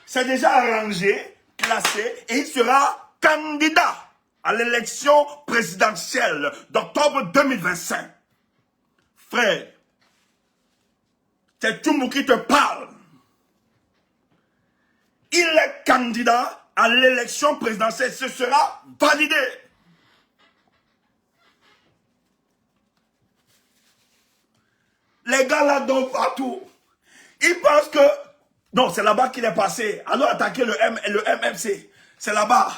c'est déjà arrangé, classé, et il sera candidat à l'élection présidentielle d'octobre 2025. Frère, c'est Tchoumbou qui te parle. Il est candidat à l'élection présidentielle. Ce sera validé. Les gars là donnent partout. Ils pensent que... Non, c'est là-bas qu'il est passé. Alors attaquer le MMC. C'est là-bas.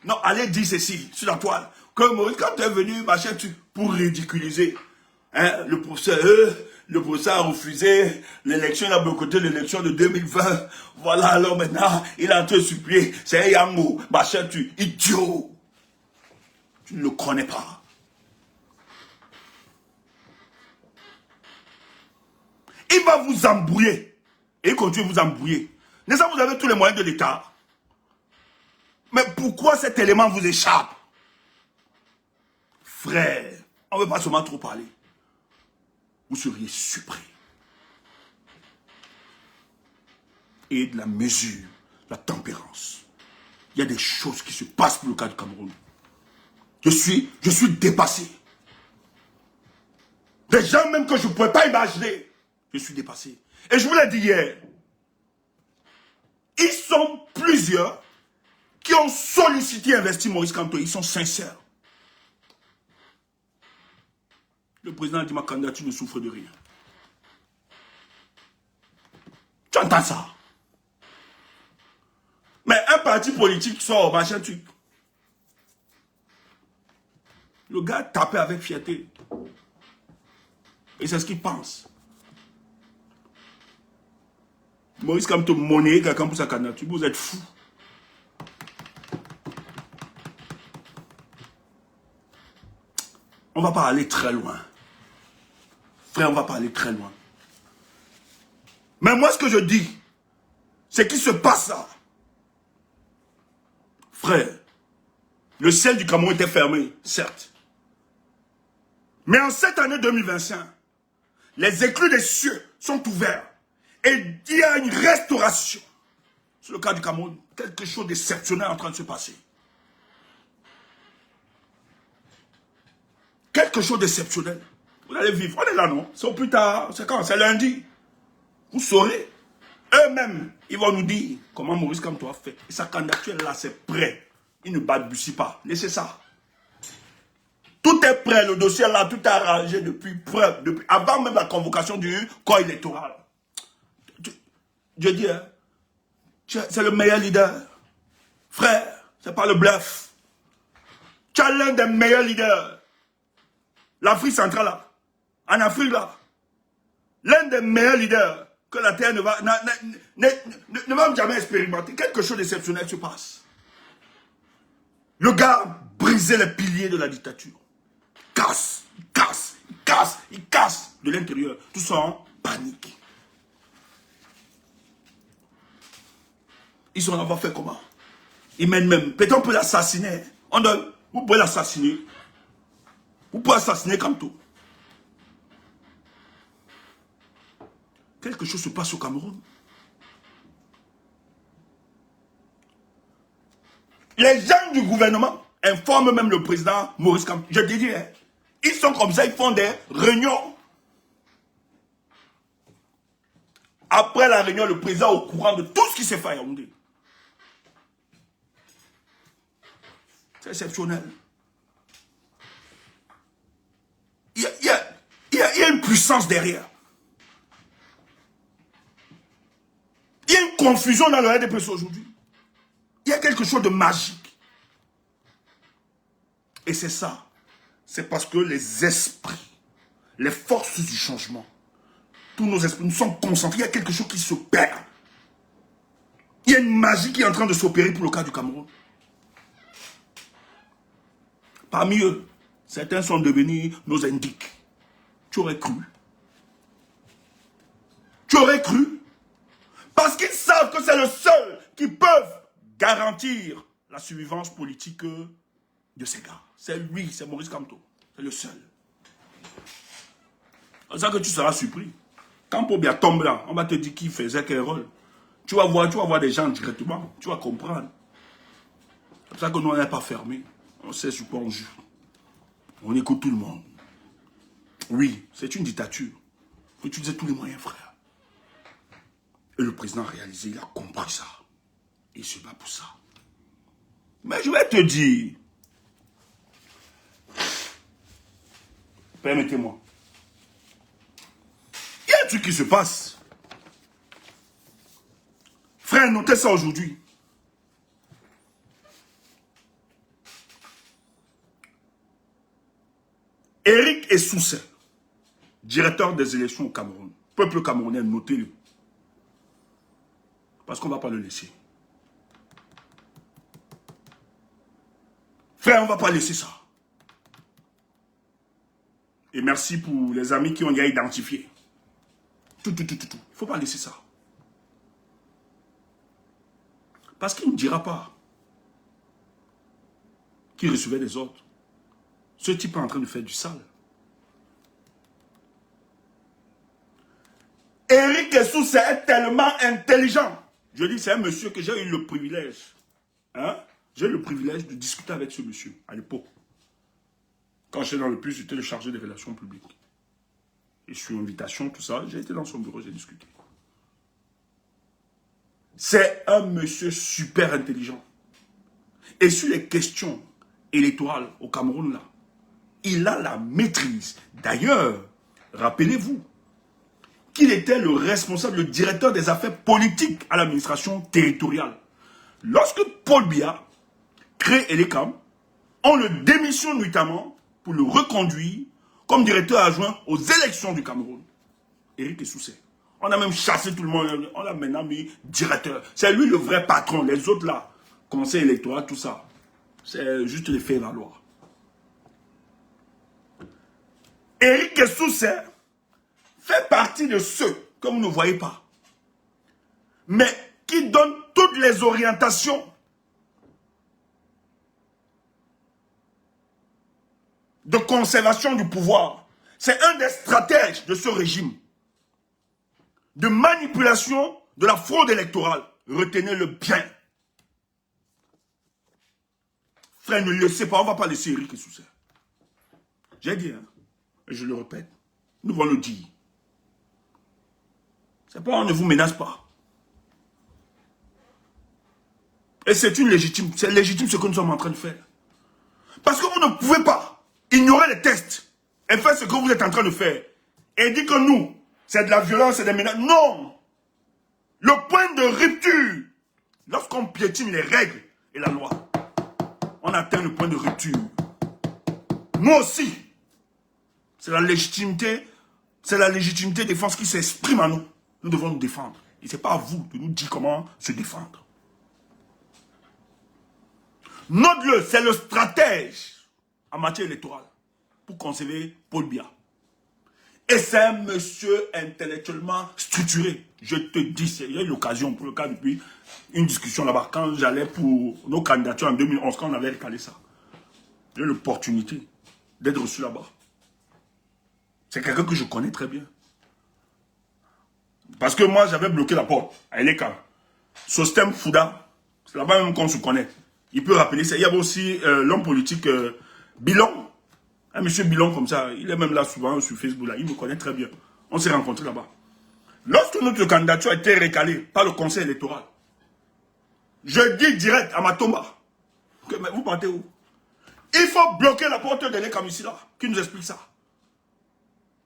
Non, allez dire ceci sur la toile. Que Maurice, quand tu es venu, machin, pour ridiculiser. Hein, le professeur a refusé l'élection, il a boycotté l'élection de 2020. Voilà, alors maintenant, il est en train de supplier. C'est un Yango, machin, idiot. Tu ne le connais pas. Il va vous embrouiller. Et il continue de vous embrouiller. N'est-ce pas, vous avez tous les moyens de l'État. Mais pourquoi cet élément vous échappe? Frère, on ne veut pas seulement trop parler. Vous seriez surpris. Et de la mesure, la tempérance. Il y a des choses qui se passent pour le cas du Cameroun. Je suis dépassé. Des gens même que je ne pouvais pas imaginer. Je suis dépassé. Et je vous l'ai dit hier. Ils sont plusieurs qui ont sollicité et investi Maurice Kamto. Ils sont sincères. Le président a dit ma candidature ne souffre de rien. Tu entends ça? Mais un parti politique sort, machin truc. Le gars tapait avec fierté. Et c'est ce qu'il pense. Maurice Kamto monnaie quelqu'un pour sa candidature. Vous êtes fous. On va pas aller très loin. Frère, on va pas aller très loin. Mais moi, ce que je dis, c'est qu'il se passe ça. Frère, le ciel du Cameroun était fermé, certes. Mais en cette année 2025, les écluses des cieux sont ouverts. Et il y a une restauration. Sur le cas du Cameroun, quelque chose d'exceptionnel est en train de se passer. Quelque chose d'exceptionnel. Vous allez vivre. On est là, non? C'est au plus tard. C'est quand? C'est lundi. Vous saurez. Eux-mêmes, ils vont nous dire comment Maurice Kamto a fait. Et sa candidature, là, c'est prêt. Il ne balbutie pas. Laissez ça. Tout est prêt. Le dossier, là, tout est arrangé depuis avant même la convocation du corps électoral. Je dis, hein, c'est le meilleur leader. Frère, c'est pas le bluff. Tu as l'un des meilleurs leaders. L'Afrique centrale, là. En Afrique, là. L'un des meilleurs leaders que la Terre ne va jamais expérimenter. Quelque chose d'exceptionnel se passe. Le gars a brisé les piliers de la dictature. Il casse de l'intérieur. Tout ça en panique. Ils sont là, on va faire comment? Ils mènent même. Peut-être on peut l'assassiner. Vous pouvez l'assassiner. Vous pouvez assassiner Kamto. Quelque chose se passe au Cameroun. Les gens du gouvernement informent même le président Maurice Kamto. Je te dis, hein, ils sont comme ça, ils font des réunions. Après la réunion, le président est au courant de tout ce qui s'est fait à Yaoundé. C'est exceptionnel. Il y a une puissance derrière. Il y a une confusion dans le RDPC aujourd'hui. Il y a quelque chose de magique. Et c'est ça. C'est parce que les esprits, les forces du changement, tous nos esprits, nous sommes concentrés. Il y a quelque chose qui se perd. Il y a une magie qui est en train de s'opérer pour le cas du Cameroun. Parmi eux, certains sont devenus nos indiques. Tu aurais cru. Tu aurais cru. Parce qu'ils savent que c'est le seul qui peut garantir la survivance politique de ces gars. C'est lui, c'est Maurice Kamto. C'est le seul. C'est ça que tu seras surpris. Quand Pobia tombe là, on va te dire qui faisait quel rôle. Tu vas voir des gens directement. Tu vas comprendre. C'est pour ça que nous, on n'est pas fermés. On sait sur quoi on joue. On écoute tout le monde. Oui, c'est une dictature. Il faut utiliser tous les moyens, frère. Et le président a réalisé, il a compris ça. Il se bat pour ça. Mais je vais te dire, permettez-moi, il y a un truc qui se passe. Frère, notez ça aujourd'hui. Éric Essoussé, directeur des élections au Cameroun. Peuple camerounais, notez-le. Parce qu'on ne va pas le laisser. Frère, on ne va pas laisser ça. Et merci pour les amis qui ont déjà identifié. Tout. Il ne faut pas laisser ça. Parce qu'il ne dira pas qu'il recevait des ordres. Ce type est en train de faire du sale. Éric Essoussé est tellement intelligent. Je dis, c'est un monsieur que j'ai eu le privilège. Hein? J'ai eu le privilège de discuter avec ce monsieur à l'époque. Quand j'étais dans le plus, j'étais le chargé des relations publiques. Et sur invitation, tout ça, j'ai été dans son bureau, j'ai discuté. C'est un monsieur super intelligent. Et sur les questions électorales au Cameroun, là, Il a la maîtrise. D'ailleurs, rappelez-vous qu'il était le responsable, le directeur des affaires politiques à l'administration territoriale. Lorsque Paul Biya crée Elecam, on le démissionne notamment pour le reconduire comme directeur adjoint aux élections du Cameroun. Éric Essousset. On a même chassé tout le monde, on l'a maintenant mis directeur. C'est lui le vrai patron, les autres là, conseil électoral, tout ça. C'est juste les faits valoir. Éric Essousset fait partie de ceux que vous ne voyez pas, mais qui donnent toutes les orientations de conservation du pouvoir. C'est un des stratèges de ce régime de manipulation de la fraude électorale. Retenez-le bien. Frère, ne laissez pas, on ne va pas laisser Éric Essousset. J'ai dit, hein, et je le répète, nous allons le dire. C'est pas, on ne vous menace pas. Et c'est légitime ce que nous sommes en train de faire. Parce que vous ne pouvez pas ignorer les tests et faire ce que vous êtes en train de faire. Et dire que nous, c'est de la violence et des menaces. Non! Le point de rupture, lorsqu'on piétine les règles et la loi, on atteint le point de rupture. Nous aussi, c'est la légitimité défense qui s'exprime à nous. Nous devons nous défendre. Et ce n'est pas à vous de nous dire comment se défendre. Note-le, c'est le stratège en matière électorale pour conserver Paul Biya. Et c'est un monsieur intellectuellement structuré. Je te dis, il y a eu l'occasion, pour le cas depuis une discussion là-bas, quand j'allais pour nos candidatures en 2011, quand on avait recalé ça. J'ai eu l'opportunité d'être reçu là-bas. C'est quelqu'un que je connais très bien. Parce que moi, j'avais bloqué la porte à Elecam. Sostem Fouda, c'est là-bas même qu'on se connaît. Il peut rappeler ça. Il y avait aussi l'homme politique Bilon. Un monsieur Bilon comme ça, il est même là souvent sur Facebook, là. Il me connaît très bien. On s'est rencontrés là-bas. Lorsque notre candidature a été recalée par le conseil électoral, je dis direct à Matomba, mais vous partez où? Il faut bloquer la porte de l'Elecam ici, là, qui nous explique ça.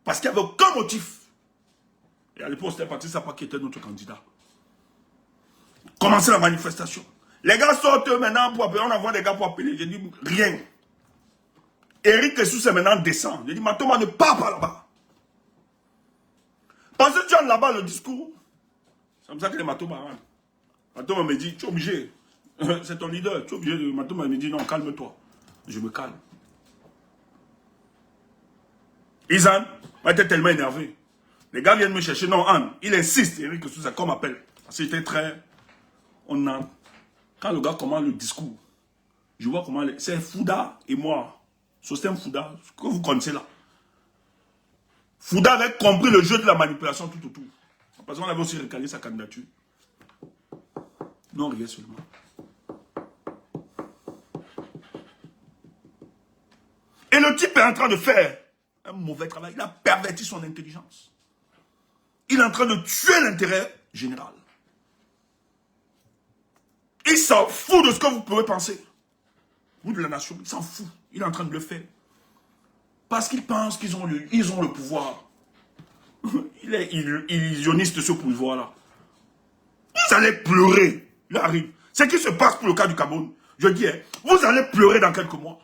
Parce qu'il n'y avait aucun motif. Et à l'époque, c'était Patrice Sapa qui était notre candidat. Commencer la manifestation. Les gars sortent maintenant pour appeler, on envoie des gars pour appeler. J'ai dit rien. Éric Essousset maintenant descend. J'ai dit, Matoma ne part pas là-bas. Parce que tu as là-bas le discours. C'est comme ça que les Matoma rentrent. Matoma me dit, tu es obligé. C'est ton leader. Tu es obligé de. Matoma me dit, non, calme-toi. Je me calme. Isan était tellement énervé. Les gars viennent me chercher. Non, Anne, il insiste, Éric Essousset, comme appelle. Parce que j'étais très. On a. Quand le gars commence le discours, je vois comment. C'est Fouda et moi. Sostem Fouda, ce que vous connaissez là. Fouda avait compris le jeu de la manipulation tout autour. Parce qu'on avait aussi recalé sa candidature. Non, rien seulement. Et le type est en train de faire un mauvais travail. Il a perverti son intelligence. Il est en train de tuer l'intérêt général. Il s'en fout de ce que vous pouvez penser. Vous de la nation, il s'en fout. Il est en train de le faire. Parce qu'ils pensent qu'ils ont le pouvoir. Il est illusionniste ce pouvoir-là. Vous allez pleurer. Il arrive. Ce qui se passe pour le cas du Cameroun. Je dis, hein, vous allez pleurer dans quelques mois.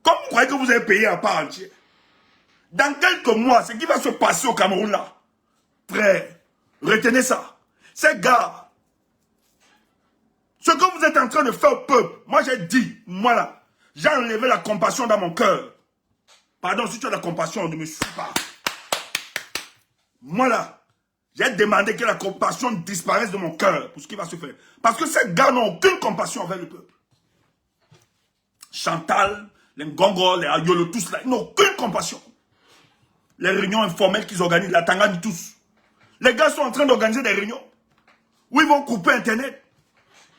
Comme vous croyez que vous avez payé à part entière. Dans quelques mois, ce qui va se passer au Cameroun là, frère, retenez ça. Ces gars, ce que vous êtes en train de faire au peuple, moi j'ai dit, moi là, j'ai enlevé la compassion dans mon cœur. Pardon, si tu as la compassion, ne me suis pas. Moi là, j'ai demandé que la compassion disparaisse de mon cœur pour ce qui va se faire. Parce que ces gars n'ont aucune compassion envers le peuple. Chantal, les Ngongos, les Ayolo, tous là, ils n'ont aucune compassion. Les réunions informelles qu'ils organisent, la Tangani, tous. Les gars sont en train d'organiser des réunions où ils vont couper Internet.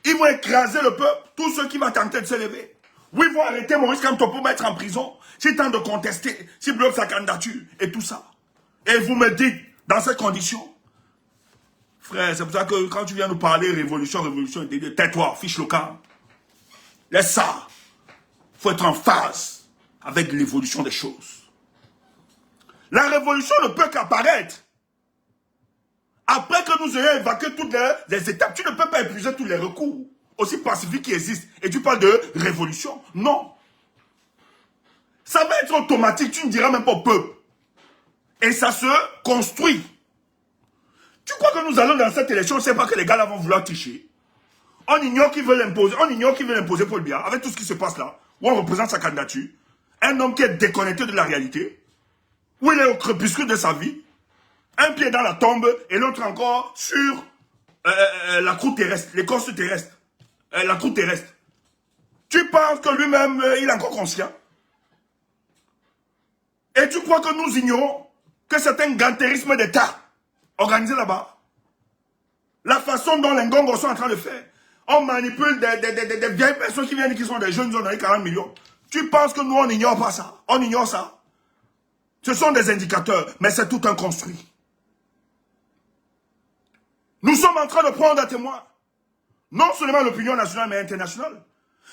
Ils vont écraser le peuple, tous ceux qui vont tenter de se lever. Où ils vont arrêter Maurice Kamto pour mettre en prison, s'il tente de contester, s'il bloque sa candidature et tout ça. Et vous me dites, dans ces conditions, frère, c'est pour ça que quand tu viens nous parler révolution, tais-toi, fiche le camp. Laisse ça. Il faut être en phase avec l'évolution des choses. La révolution ne peut qu'apparaître après que nous ayons évacué toutes les étapes. Tu ne peux pas épuiser tous les recours, aussi pacifiques qui existent. Et tu parles de révolution. Non. Ça va être automatique, tu ne diras même pas au peuple. Et ça se construit. Tu crois que nous allons dans cette élection, on ne sait pas que les gars là vont vouloir tricher. On ignore qui veut l'imposer Paul Biya, avec tout ce qui se passe là, où on représente sa candidature. Un homme qui est déconnecté de la réalité, où il est au crépuscule de sa vie, un pied dans la tombe et l'autre encore sur la croûte terrestre, l'écorce terrestre, la croûte terrestre. Tu penses que lui-même, il est encore conscient? Et tu crois que nous ignorons que c'est un gantérisme d'État organisé là-bas? La façon dont les Ngongos sont en train de faire. On manipule des vieilles personnes qui viennent et qui sont des jeunes, ils ont donné 40 millions. Tu penses que nous, on n'ignore pas ça? On ignore ça. Ce sont des indicateurs, mais c'est tout un construit. Nous sommes en train de prendre à témoin, non seulement l'opinion nationale, mais internationale.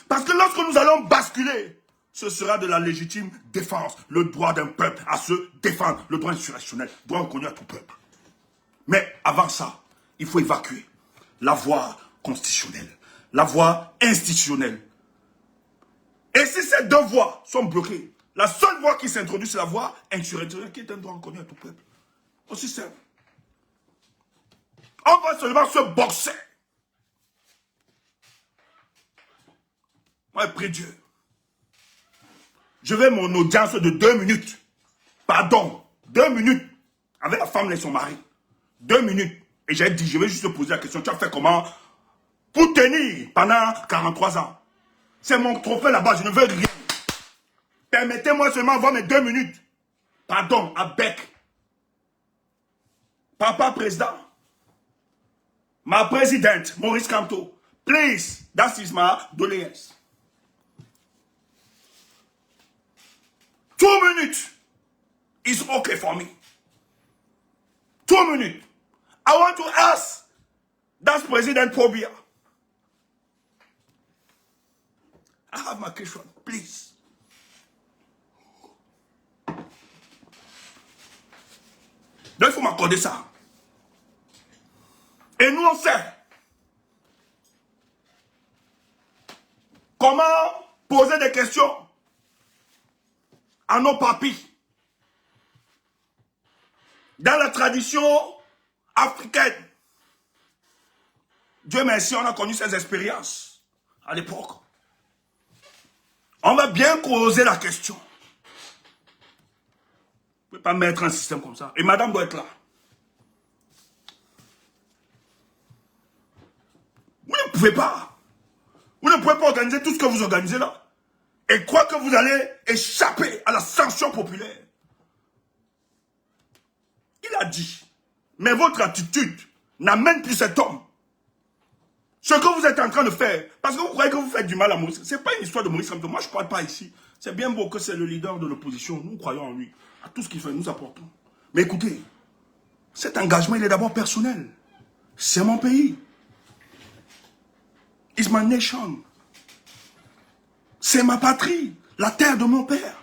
Parce que lorsque nous allons basculer, ce sera de la légitime défense, le droit d'un peuple à se défendre, le droit insurrectionnel, droit reconnu à tout peuple. Mais avant ça, il faut évacuer la voie constitutionnelle, la voie institutionnelle. Et si ces deux voies sont bloquées, la seule voie qui s'introduit, c'est la voie insurrectionnelle, qui est un droit reconnu à tout peuple. Aussi simple. On va seulement se boxer. Moi, prie Dieu. Je vais mon audience de 2 minutes. Pardon, 2 minutes. Avec la femme et son mari. 2 minutes. Et j'ai dit, je vais juste te poser la question. Tu as fait comment pour tenir pendant 43 ans? C'est mon trophée là-bas, je ne veux rien. Permettez-moi seulement avoir mes 2 minutes. Pardon, à bec. Papa président. Ma présidente, Maurice Kamto. Please, that is my doléance. 2 minutes is okay for me. 2 minutes. I want to ask that President Paul Biya. I have my question, please. Donc il faut m'accorder ça. Et nous on sait comment poser des questions à nos papis. Dans la tradition africaine, Dieu merci, on a connu ces expériences à l'époque. On va bien poser la question. Vous ne pouvez pas mettre un système comme ça. Et madame doit être là. Vous ne pouvez pas. Vous ne pouvez pas organiser tout ce que vous organisez là. Et croire que vous allez échapper à la sanction populaire. Il a dit, mais votre attitude n'amène plus cet homme. Ce que vous êtes en train de faire, parce que vous croyez que vous faites du mal à Maurice, ce n'est pas une histoire de Maurice Kamto. Moi, je ne parle pas ici. C'est bien beau que c'est le leader de l'opposition. Nous croyons en lui. À tout ce qu'il fait, nous apportons. Mais écoutez, cet engagement, il est d'abord personnel. C'est mon pays. It's my nation. C'est ma patrie. La terre de mon père.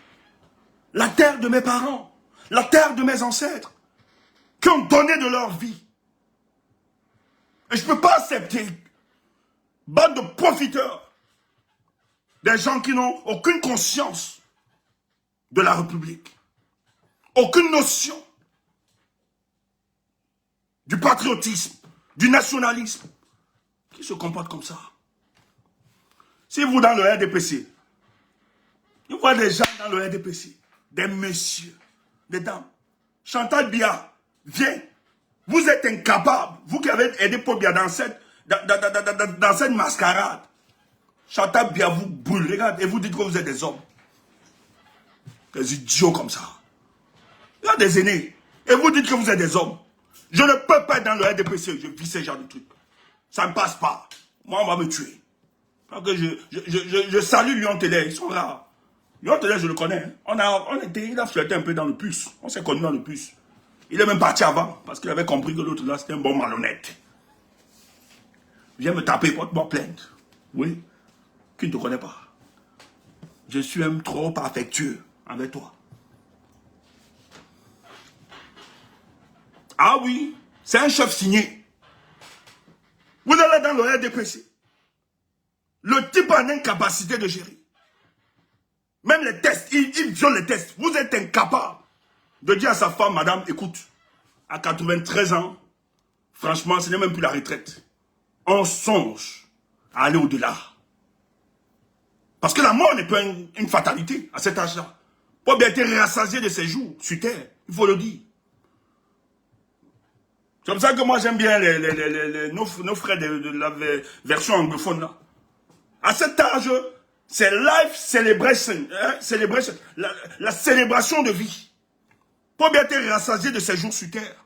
La terre de mes parents. La terre de mes ancêtres. Qui ont donné de leur vie. Et je ne peux pas accepter bande de profiteurs, des gens qui n'ont aucune conscience de la République, aucune notion du patriotisme, du nationalisme, qui se comportent comme ça. Si vous dans le RDPC, vous voyez des gens dans le RDPC, des messieurs, des dames, Chantal Biya, viens, vous êtes incapables, vous qui avez aidé Paul Biya dans cette mascarade. Chantal Biya vous brûle, regarde, et vous dites que vous êtes des hommes. Des idiots comme ça. Il y a des aînés, et vous dites que vous êtes des hommes. Je ne peux pas être dans le RDPC, je vis ce genre de trucs. Ça ne passe pas. Moi, on va me tuer. Parce que je salue Lyon Télé, ils sont là. Lyon Télé, je le connais. Il a flirté un peu dans le puce. On s'est connu dans le puce. Il est même parti avant, parce qu'il avait compris que l'autre là, c'était un bon malhonnête. Viens me taper, porte-moi plainte. Oui. qui ne te connaît pas. Je suis un trop affectueux avec toi. Ah oui, c'est un chef signé. Vous allez dans le RDPC. Le type a une incapacité de gérer. Même les tests, il viole les tests. Vous êtes incapable de dire à sa femme, madame, écoute, à 93 ans, franchement, ce n'est même plus la retraite. On songe à aller au-delà. Parce que la mort n'est pas une fatalité à cet âge-là. Pour bien être rassasié de ses jours sur terre, il faut le dire. C'est comme ça que moi j'aime bien nos frères de la version anglophone là. À cet âge, c'est life celebration, hein, la célébration de vie. Pour bien être rassasié de ses jours sur terre.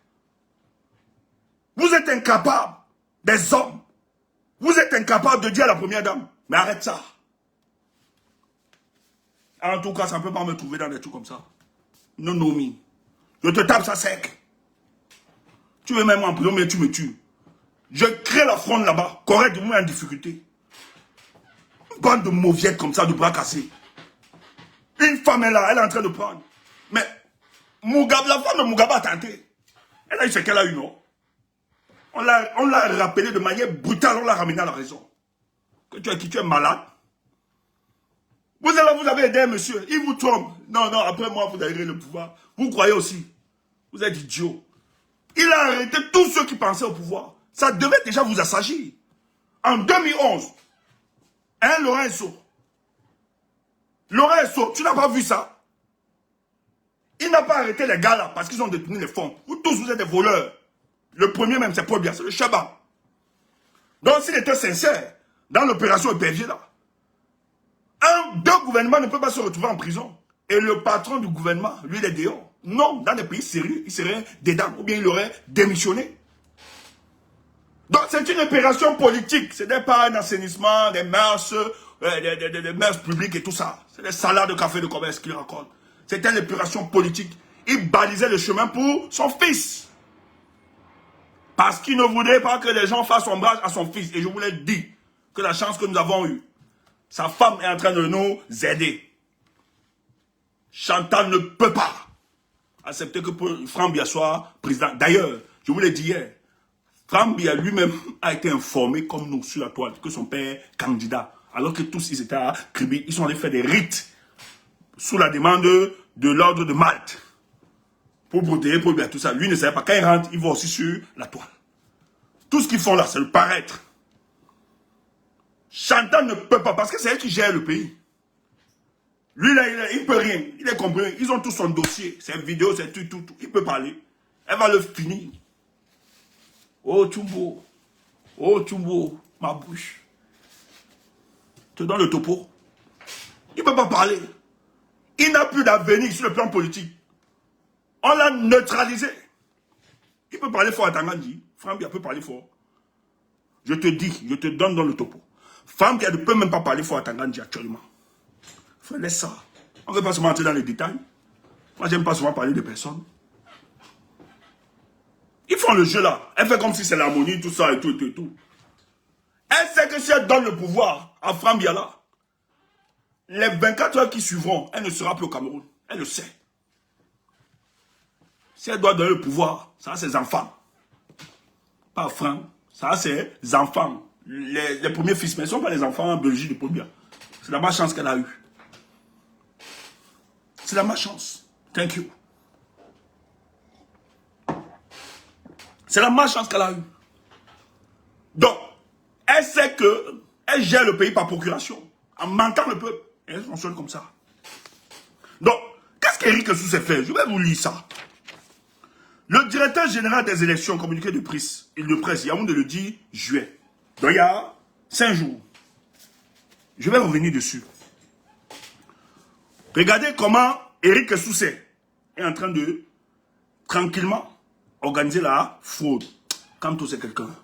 Vous êtes incapable, des hommes. Vous êtes incapable de dire à la première dame, mais arrête ça. En tout cas, ça ne peut pas me trouver dans des trucs comme ça. Non, non, je te tape ça sec. Tu veux même en prison, mais tu me tues. Je crée la fronde là-bas, correct, vous mets en difficulté. Une bande de mauviettes comme ça, de bras cassés. Une femme est là, elle est en train de prendre. Mais Mugabe, la femme de Mugabe a tenté. Elle a eu ce qu'elle a eu, non? On l'a rappelé de manière brutale, on l'a ramené à la raison. Que tu es malade. Vous avez aidé un monsieur, il vous trompe. Non, non, après moi, vous avez le pouvoir. Vous croyez aussi. Vous êtes idiot. Il a arrêté tous ceux qui pensaient au pouvoir. Ça devait déjà vous assagir. En 2011, Lorenzo, tu n'as pas vu ça? Il n'a pas arrêté les gars là parce qu'ils ont détenu les fonds. Vous tous, vous êtes des voleurs. Le premier même, c'est Paul Biya, c'est le Chabat. Donc s'il était sincère, dans l'opération épervier là, deux gouvernements ne peuvent pas se retrouver en prison. Et le patron du gouvernement, lui, il est dehors. Non, dans des pays sérieux, il serait dedans, ou bien il aurait démissionné. Donc c'est une opération politique, ce n'est pas un assainissement des mœurs, des mœurs publiques et tout ça. C'est des salades de café de commerce qu'il raconte. C'était une opération politique. Il balisait le chemin pour son fils. Parce qu'il ne voudrait pas que les gens fassent ombrage à son fils. Et je vous l'ai dit, que la chance que nous avons eue, sa femme est en train de nous aider. Chantal ne peut pas accepter que Franck Biya soit président. D'ailleurs, je vous l'ai dit hier, Franck Biya lui-même a été informé, comme nous, sur la toile, que son père est candidat. Alors que tous, ils étaient à Kribi, ils sont allés faire des rites sous la demande de l'ordre de Malte. Pour protéger, pour bien tout ça. Lui ne savait pas. Quand il rentre, il va aussi sur la toile. Tout ce qu'ils font là, c'est le paraître. Chantal ne peut pas, parce que c'est elle qui gère le pays. Lui, là, il ne peut rien. Il est compris. Ils ont tout son dossier. Ses vidéos, c'est tout. Il peut parler. Elle va le finir. Oh, Tumbo. Oh, Tumbo. Ma bouche. Je te donne le topo. Il ne peut pas parler. Il n'a plus d'avenir sur le plan politique. On l'a neutralisé. Il peut parler fort à Tangandji. Franck Biya peut parler fort. Je te dis, je te donne dans le topo. Franck Biya ne peut même pas parler fort à Tangandji actuellement. Frère, laisse ça. On ne veut pas se mentir dans les détails. Moi, j'aime pas souvent parler de personnes. Ils font le jeu là. Elle fait comme si c'est l'harmonie, tout ça et tout. Elle sait que si elle donne le pouvoir à Franck Biya là, les 24 heures qui suivront, elle ne sera plus au Cameroun. Elle le sait. Si elle doit donner le pouvoir, ça a ses enfants. Pas Franck, ça a ses enfants. Les premiers fils, mais ce ne sont pas les enfants biologiques de Paul Biya. C'est la malchance qu'elle a eue. C'est la malchance. Thank you. C'est la malchance qu'elle a eue. Donc, elle sait qu'elle gère le pays par procuration, en mentant le peuple. Et elle fonctionne comme ça. Donc, qu'est-ce qu'Éric Soussé fait? Je vais vous lire ça. Le directeur général des élections, communiqué de presse, Yaoundé le 10 juillet. Donc il y a 5 jours. Je vais revenir dessus. Regardez comment Éric Soussé est en train de tranquillement organiser la fraude. Quand c'est quelqu'un.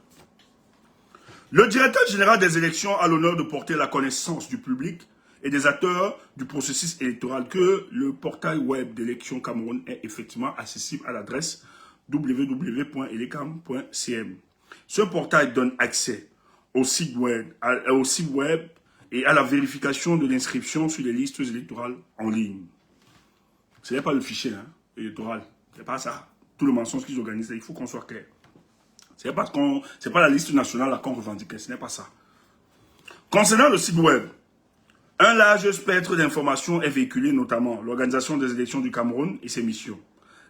Le directeur général des élections a l'honneur de porter la connaissance du public et des acteurs du processus électoral que le portail web d'élections Cameroun est effectivement accessible à l'adresse www.elecam.cm. Ce portail donne accès au site web et à la vérification de l'inscription sur les listes électorales en ligne. Ce n'est pas le fichier électoral, c'est pas ça. Tout le mensonge qu'ils organisent, il faut qu'on soit clair. C'est pas la liste nationale qu'on revendiquait, ce n'est pas ça. Concernant le site web, un large spectre d'informations est véhiculé, notamment l'organisation des élections du Cameroun et ses missions,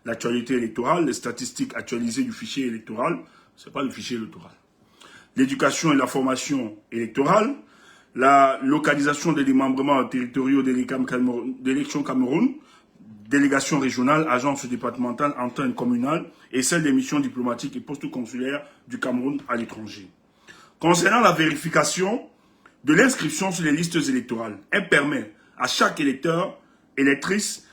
l'actualité électorale, les statistiques actualisées du fichier électoral, ce n'est pas le fichier électoral, l'éducation et la formation électorale, la localisation des démembrements territoriaux d'élections Cameroun, délégation régionale, agence départementale, antenne communale et celle des missions diplomatiques et postes consulaires du Cameroun à l'étranger. Concernant la vérification de l'inscription sur les listes électorales, elle permet à chaque électeur, électrice,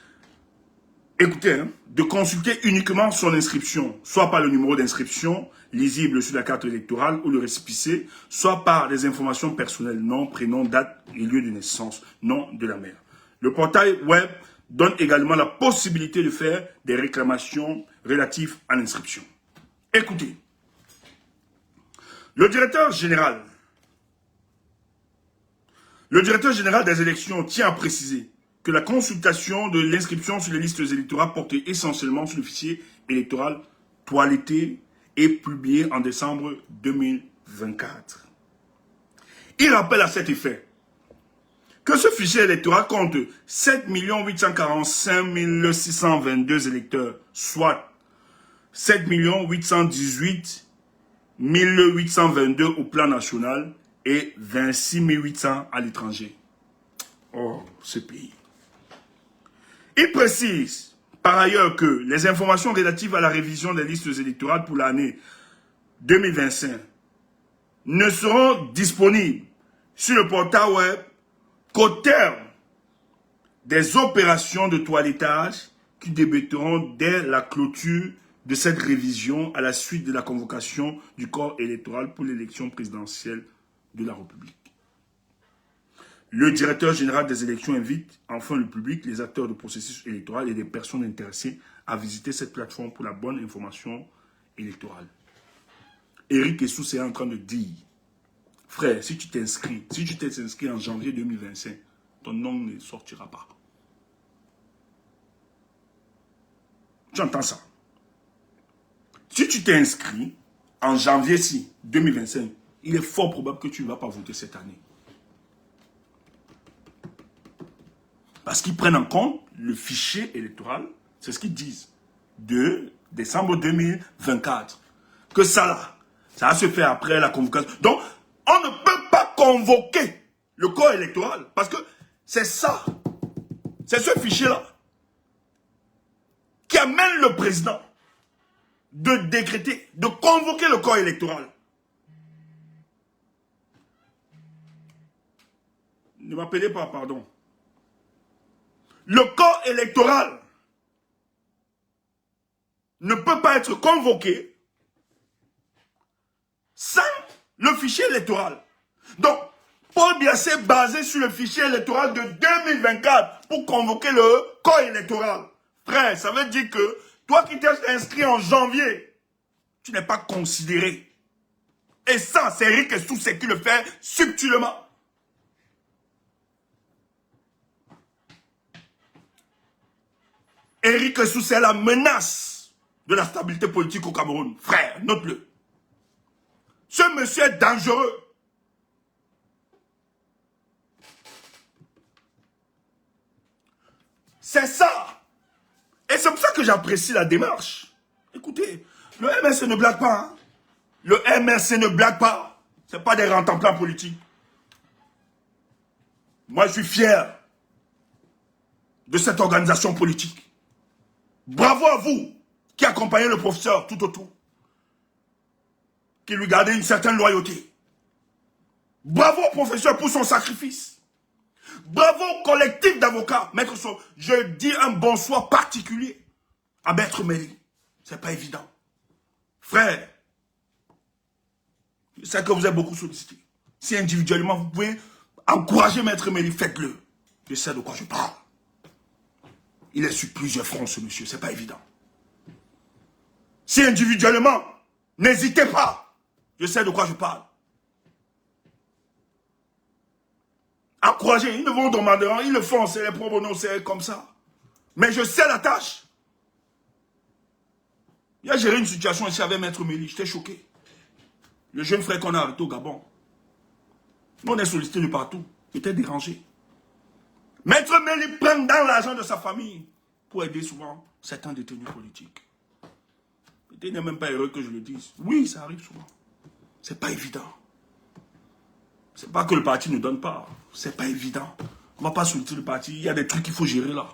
écoutez, de consulter uniquement son inscription, soit par le numéro d'inscription lisible sur la carte électorale ou le récépissé, soit par des informations personnelles, nom, prénom, date et lieu de naissance, nom de la mère. Le portail web donne également la possibilité de faire des réclamations relatives à l'inscription. Écoutez, le directeur général des élections tient à préciser que la consultation de l'inscription sur les listes électorales portait essentiellement sur le fichier électoral toiletté et publié en décembre 2024. Il rappelle à cet effet que ce fichier électoral compte 7 845 622 électeurs, soit 7 818 822 au plan national et 26 800 à l'étranger. Oh, ce pays. Il précise par ailleurs que les informations relatives à la révision des listes électorales pour l'année 2025 ne seront disponibles sur le portail web qu'au terme des opérations de toilettage qui débuteront dès la clôture de cette révision à la suite de la convocation du corps électoral pour l'élection présidentielle de la République. Le directeur général des élections invite enfin le public, les acteurs du processus électoral et les personnes intéressées à visiter cette plateforme pour la bonne information électorale. Éric Essous est en train de dire, frère, si tu t'es inscrit en janvier 2025, ton nom ne sortira pas. Tu entends ça? Si tu t'es inscrit en janvier 2025, il est fort probable que tu ne vas pas voter cette année. Parce qu'ils prennent en compte le fichier électoral, c'est ce qu'ils disent, de décembre 2024. Que ça là, ça va se faire après la convocation. Donc, on ne peut pas convoquer le corps électoral parce que c'est ça, c'est ce fichier-là qui amène le président de décréter, de convoquer le corps électoral. Ne m'appelez pas, pardon. Le corps électoral ne peut pas être convoqué sans le fichier électoral. Donc, Paul Biya s'est basé sur le fichier électoral de 2024 pour convoquer le corps électoral. Frère, ça veut dire que toi qui t'es inscrit en janvier, tu n'es pas considéré. Et ça, c'est Éric Essous qui le fait subtilement. Éric Essous, c'est la menace de la stabilité politique au Cameroun. Frère, note-le. Ce monsieur est dangereux. C'est ça. Et c'est pour ça que j'apprécie la démarche. Écoutez, le MRC ne blague pas. Hein? Le MRC ne blague pas. Ce n'est pas des rents-en-plan politiques. Moi, je suis fier de cette organisation politique. Bravo à vous qui accompagnez le professeur tout autour. Qui lui gardez une certaine loyauté. Bravo au professeur pour son sacrifice. Bravo au collectif d'avocats. Maître Sow, je dis un bonsoir particulier à Maître Méli. C'est pas évident. Frère, je sais que vous êtes beaucoup sollicité. Si individuellement vous pouvez encourager Maître Méli, faites-le. Je sais de quoi je parle. Il est sur plusieurs fronts, ce monsieur. C'est pas évident. Si individuellement, n'hésitez pas. Je sais de quoi je parle. m'encourager. Ils ne vont demander, ils le font, c'est les pro bono, c'est comme ça. Mais je sais la tâche. Il a géré une situation ici avec Maître Méli, j'étais choqué. Le jeune frère qu'on a arrêté au Gabon. Nous, on est sollicité de partout. Il était dérangé. Maître Méli prend dans l'argent de sa famille pour aider souvent certains détenus politiques. Il n'est même pas heureux que je le dise. Oui, ça arrive souvent. C'est pas évident. C'est pas que le parti ne donne pas. C'est pas évident. On ne va pas solliciter le parti. Il y a des trucs qu'il faut gérer là.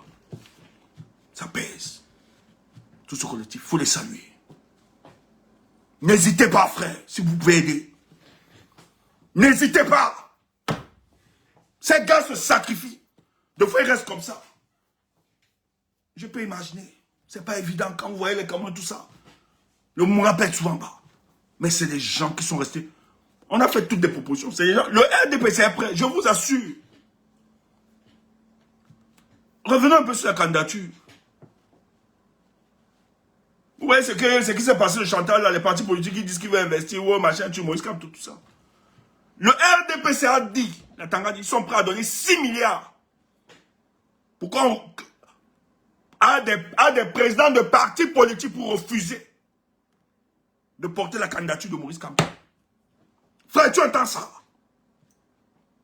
Ça pèse. Tout ce collectif, il faut les saluer. N'hésitez pas, frère, si vous pouvez aider. N'hésitez pas. Ces gars se sacrifient. Des fois, ils restent comme ça. Je peux imaginer. C'est pas évident quand vous voyez les camions, tout ça. Le me rappelle souvent pas. Mais c'est des gens qui sont restés. On a fait toutes des propositions. Le RDPC est prêt, je vous assure. Revenons un peu sur la candidature. Vous voyez ce qui s'est passé le chantage là, les partis politiques qui disent qu'ils veulent investir, ou machin, tu Maurice Kamto, tout ça. Le RDPC a dit, la Tanga dit, ils sont prêts à donner 6 milliards. Pourquoi à des présidents de partis politiques pour refuser de porter la candidature de Maurice Kamto. Frère, tu entends ça?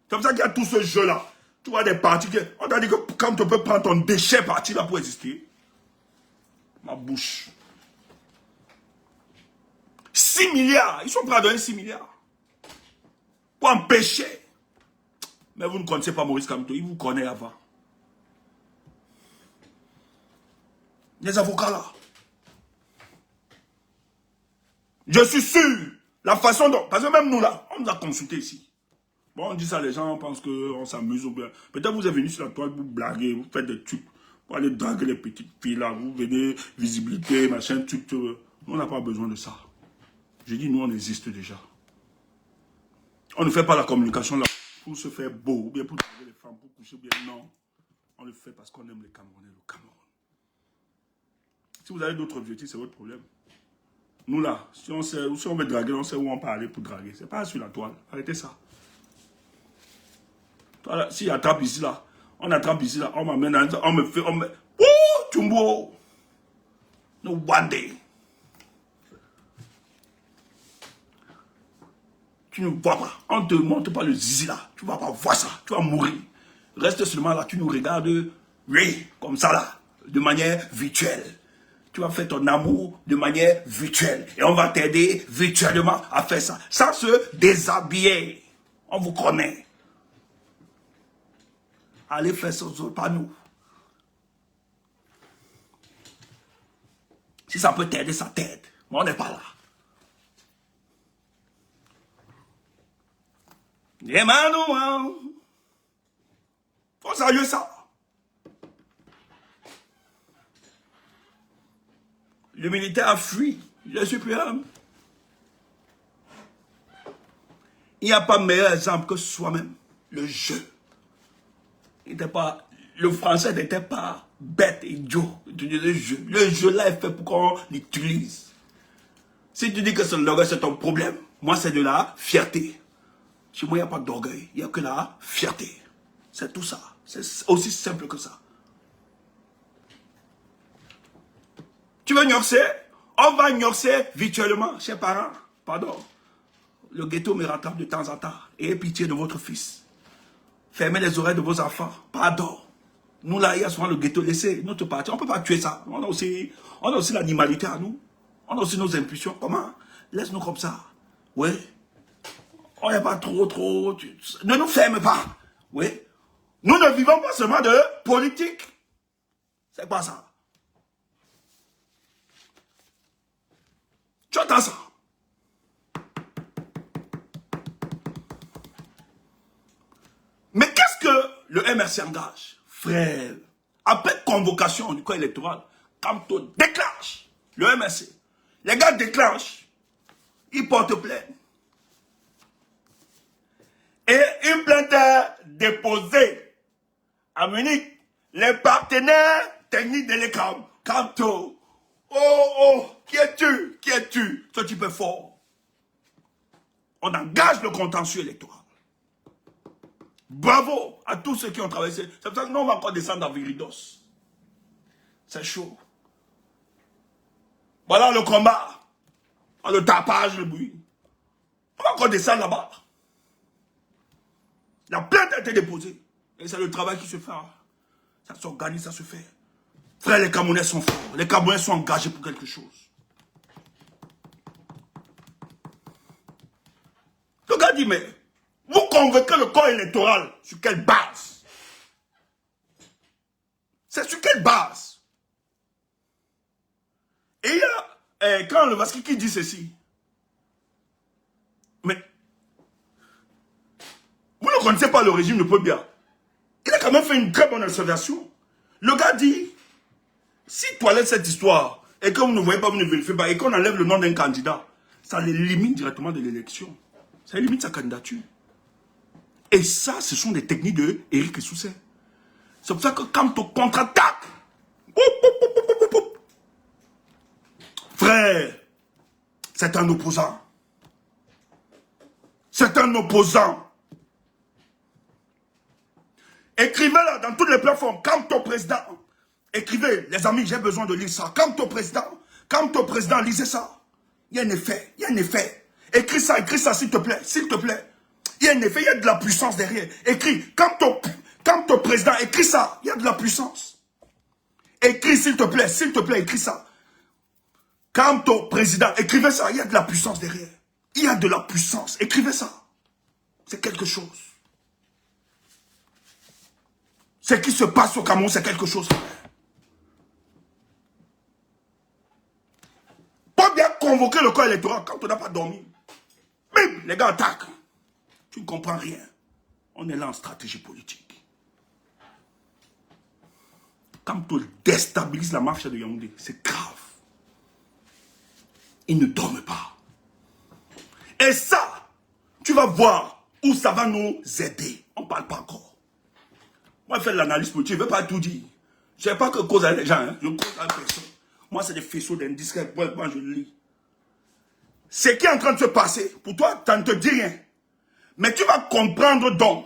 C'est comme ça qu'il y a tout ce jeu-là. Tu vois des partis qui... On t'a dit que quand tu peux prendre ton déchet parti là pour exister. Ma bouche. 6 milliards. Ils sont prêts à donner 6 milliards. Pour empêcher. Mais vous ne connaissez pas Maurice Kamto. Il vous connaît avant. Les avocats là. Je suis sûr. La façon dont... Parce que même nous là, on nous a consultés ici. Bon, on dit ça, les gens pensent qu'on s'amuse ou bien. Peut-être vous êtes venus sur la toile, vous blaguez, vous faites des trucs. Pour aller draguer les petites filles là. Vous venez, visibilité, machin, truc. Nous, on n'a pas besoin de ça. Je dis, nous, on existe déjà. On ne fait pas la communication là pour se faire beau, ou bien pour draguer les femmes, pour coucher bien. Non. On le fait parce qu'on aime les Camerounais, le Cameroun. Si vous avez d'autres objectifs, c'est votre problème. Nous là, si on veut draguer, on sait où on peut aller pour draguer. C'est pas sur la toile. Arrêtez ça. S'il attrape ici là, on attrape ici là, on m'amène, on me fait, ouh, Tumbo. No one day. Tu ne vois pas. On ne te montre pas le zizi là. Tu ne vas pas voir ça. Tu vas mourir. Reste seulement là. Tu nous regardes, oui, comme ça là, de manière virtuelle. Tu vas faire ton amour de manière virtuelle. Et on va t'aider virtuellement à faire ça. Sans se déshabiller. On vous connaît. Allez faire ça, pas nous. Si ça peut t'aider, ça t'aide. Mais on n'est pas là. Emmanuel. Faut sérieux ça. Le militaire a fui. Je suis plus homme. Il n'y a pas meilleur exemple que soi-même. Le jeu. Le français n'était pas bête, idiot. Le jeu là est fait pour qu'on l'utilise. Si tu dis que l'orgueil c'est ton problème, moi c'est de la fierté. Chez moi il n'y a pas d'orgueil, il n'y a que la fierté. C'est tout ça. C'est aussi simple que ça. Tu veux gnorcer? On va gnorcer virtuellement, chers parents. Pardon. Le ghetto me rattrape de temps en temps. Ayez pitié de votre fils. Fermez les oreilles de vos enfants. Pardon. Nous, là, il y a souvent le ghetto. Laissez notre partie. On ne peut pas tuer ça. On a aussi l'animalité à nous. On a aussi nos impulsions. Comment? Laisse-nous comme ça. Oui. On n'est pas trop. Ne nous ferme pas. Oui. Nous ne vivons pas seulement de politique. C'est pas ça. Tu entends ça? Mais qu'est-ce que le MRC engage? Frère, après convocation du corps électoral, quand on déclenche le MRC, les gars déclenchent, ils portent plainte. Et une plainte déposée à Munich, les partenaires techniques de l'ECAM, Kamto, oh, qui es-tu? Qui es-tu? Ce type est fort. On engage le contentieux électoral. Bravo à tous ceux qui ont travaillé. C'est pour ça que nous, on va encore descendre à Viridos. C'est chaud. Voilà le combat. Le tapage, le bruit. On va encore descendre là-bas. La plainte a été déposée. Et c'est le travail qui se fait. Ça s'organise, ça se fait. Frère, les Camerounais sont forts. Les Camerounais sont engagés pour quelque chose. Le gars dit, mais vous convoquez le corps électoral sur quelle base? C'est sur quelle base? Et il y a, quand le Vasquez qui dit ceci, mais vous ne connaissez pas le régime de Paul Biya. Il a quand même fait une très bonne observation. Le gars dit, si toilette cette histoire, et que vous ne voyez pas, vous ne vérifiez pas, et qu'on enlève le nom d'un candidat, ça l'élimine directement de l'élection. Ça élimine sa candidature. Et ça, ce sont des techniques de Éric Essousset. C'est pour ça que quand on contre-attaque, frère, c'est un opposant. C'est un opposant. Écrivez-le dans toutes les plateformes. Quand ton président, écrivez, les amis, j'ai besoin de lire ça. Quand ton président, lisez ça. Il y a un effet, il y a un effet. Écris ça, s'il te plaît, s'il te plaît. Il y a un effet, il y a de la puissance derrière. Écris, quand ton président, écris ça, il y a de la puissance. Écris, s'il te plaît, écris ça. Quand ton président, écrivez ça, il y a de la puissance derrière. Il y a de la puissance, écrivez ça. C'est quelque chose. Ce qui se passe au Cameroun, c'est quelque chose. Pas bien convoquer le corps électoral quand on n'a pas dormi. Même les gars attaquent. Tu ne comprends rien. On est là en stratégie politique. Quand on déstabilise la marche de Yaoundé, c'est grave. Ils ne dorment pas. Et ça, tu vas voir où ça va nous aider. On ne parle pas encore. Moi, je fais de l'analyse politique, je ne veux pas tout dire. Je ne sais pas que cause à les gens, hein. Je cause à personne. Moi, c'est des faisceaux d'indices. Moi, je lis. Ce qui est en train de se passer, pour toi, ça ne te dit rien. Mais tu vas comprendre donc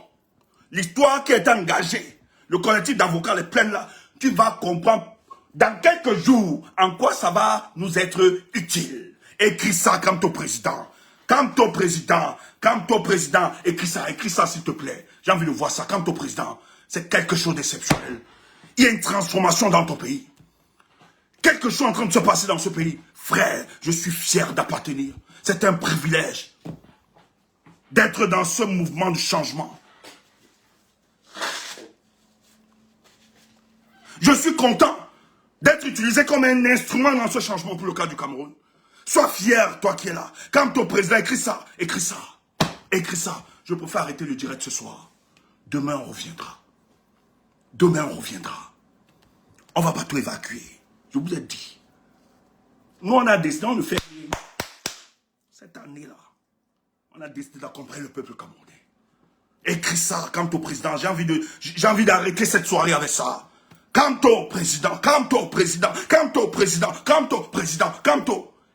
l'histoire qui est engagée. Le collectif d'avocats, les plaintes là, tu vas comprendre dans quelques jours en quoi ça va nous être utile. Écris ça comme ton président. Comme ton président, écris ça s'il te plaît. J'ai envie de voir ça comme ton président. C'est quelque chose d'exceptionnel. Il y a une transformation dans ton pays. Quelque chose est en train de se passer dans ce pays. Frère, je suis fier d'appartenir. C'est un privilège d'être dans ce mouvement de changement. Je suis content d'être utilisé comme un instrument dans ce changement pour le cas du Cameroun. Sois fier, toi qui es là. Quand ton président écrit ça, écris ça. Écris ça. Je préfère arrêter le direct ce soir. Demain, on reviendra. Demain, on reviendra. On ne va pas tout évacuer. Je vous ai dit. Nous, on a décidé de faire cette année-là. On a décidé d'accompagner le peuple camerounais. Écris ça, quand ton président. J'ai envie d'arrêter cette soirée avec ça. Quand ton président,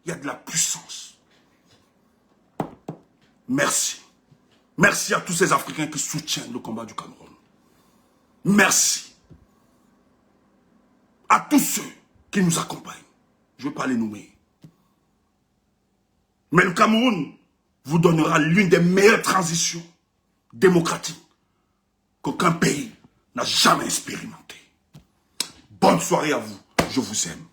il y a de la puissance. Merci. Merci à tous ces Africains qui soutiennent le combat du Cameroun. Merci. À tous ceux qui nous accompagnent. Je ne vais pas les nommer. Mais le Cameroun vous donnera l'une des meilleures transitions démocratiques qu'aucun pays n'a jamais expérimenté. Bonne soirée à vous. Je vous aime.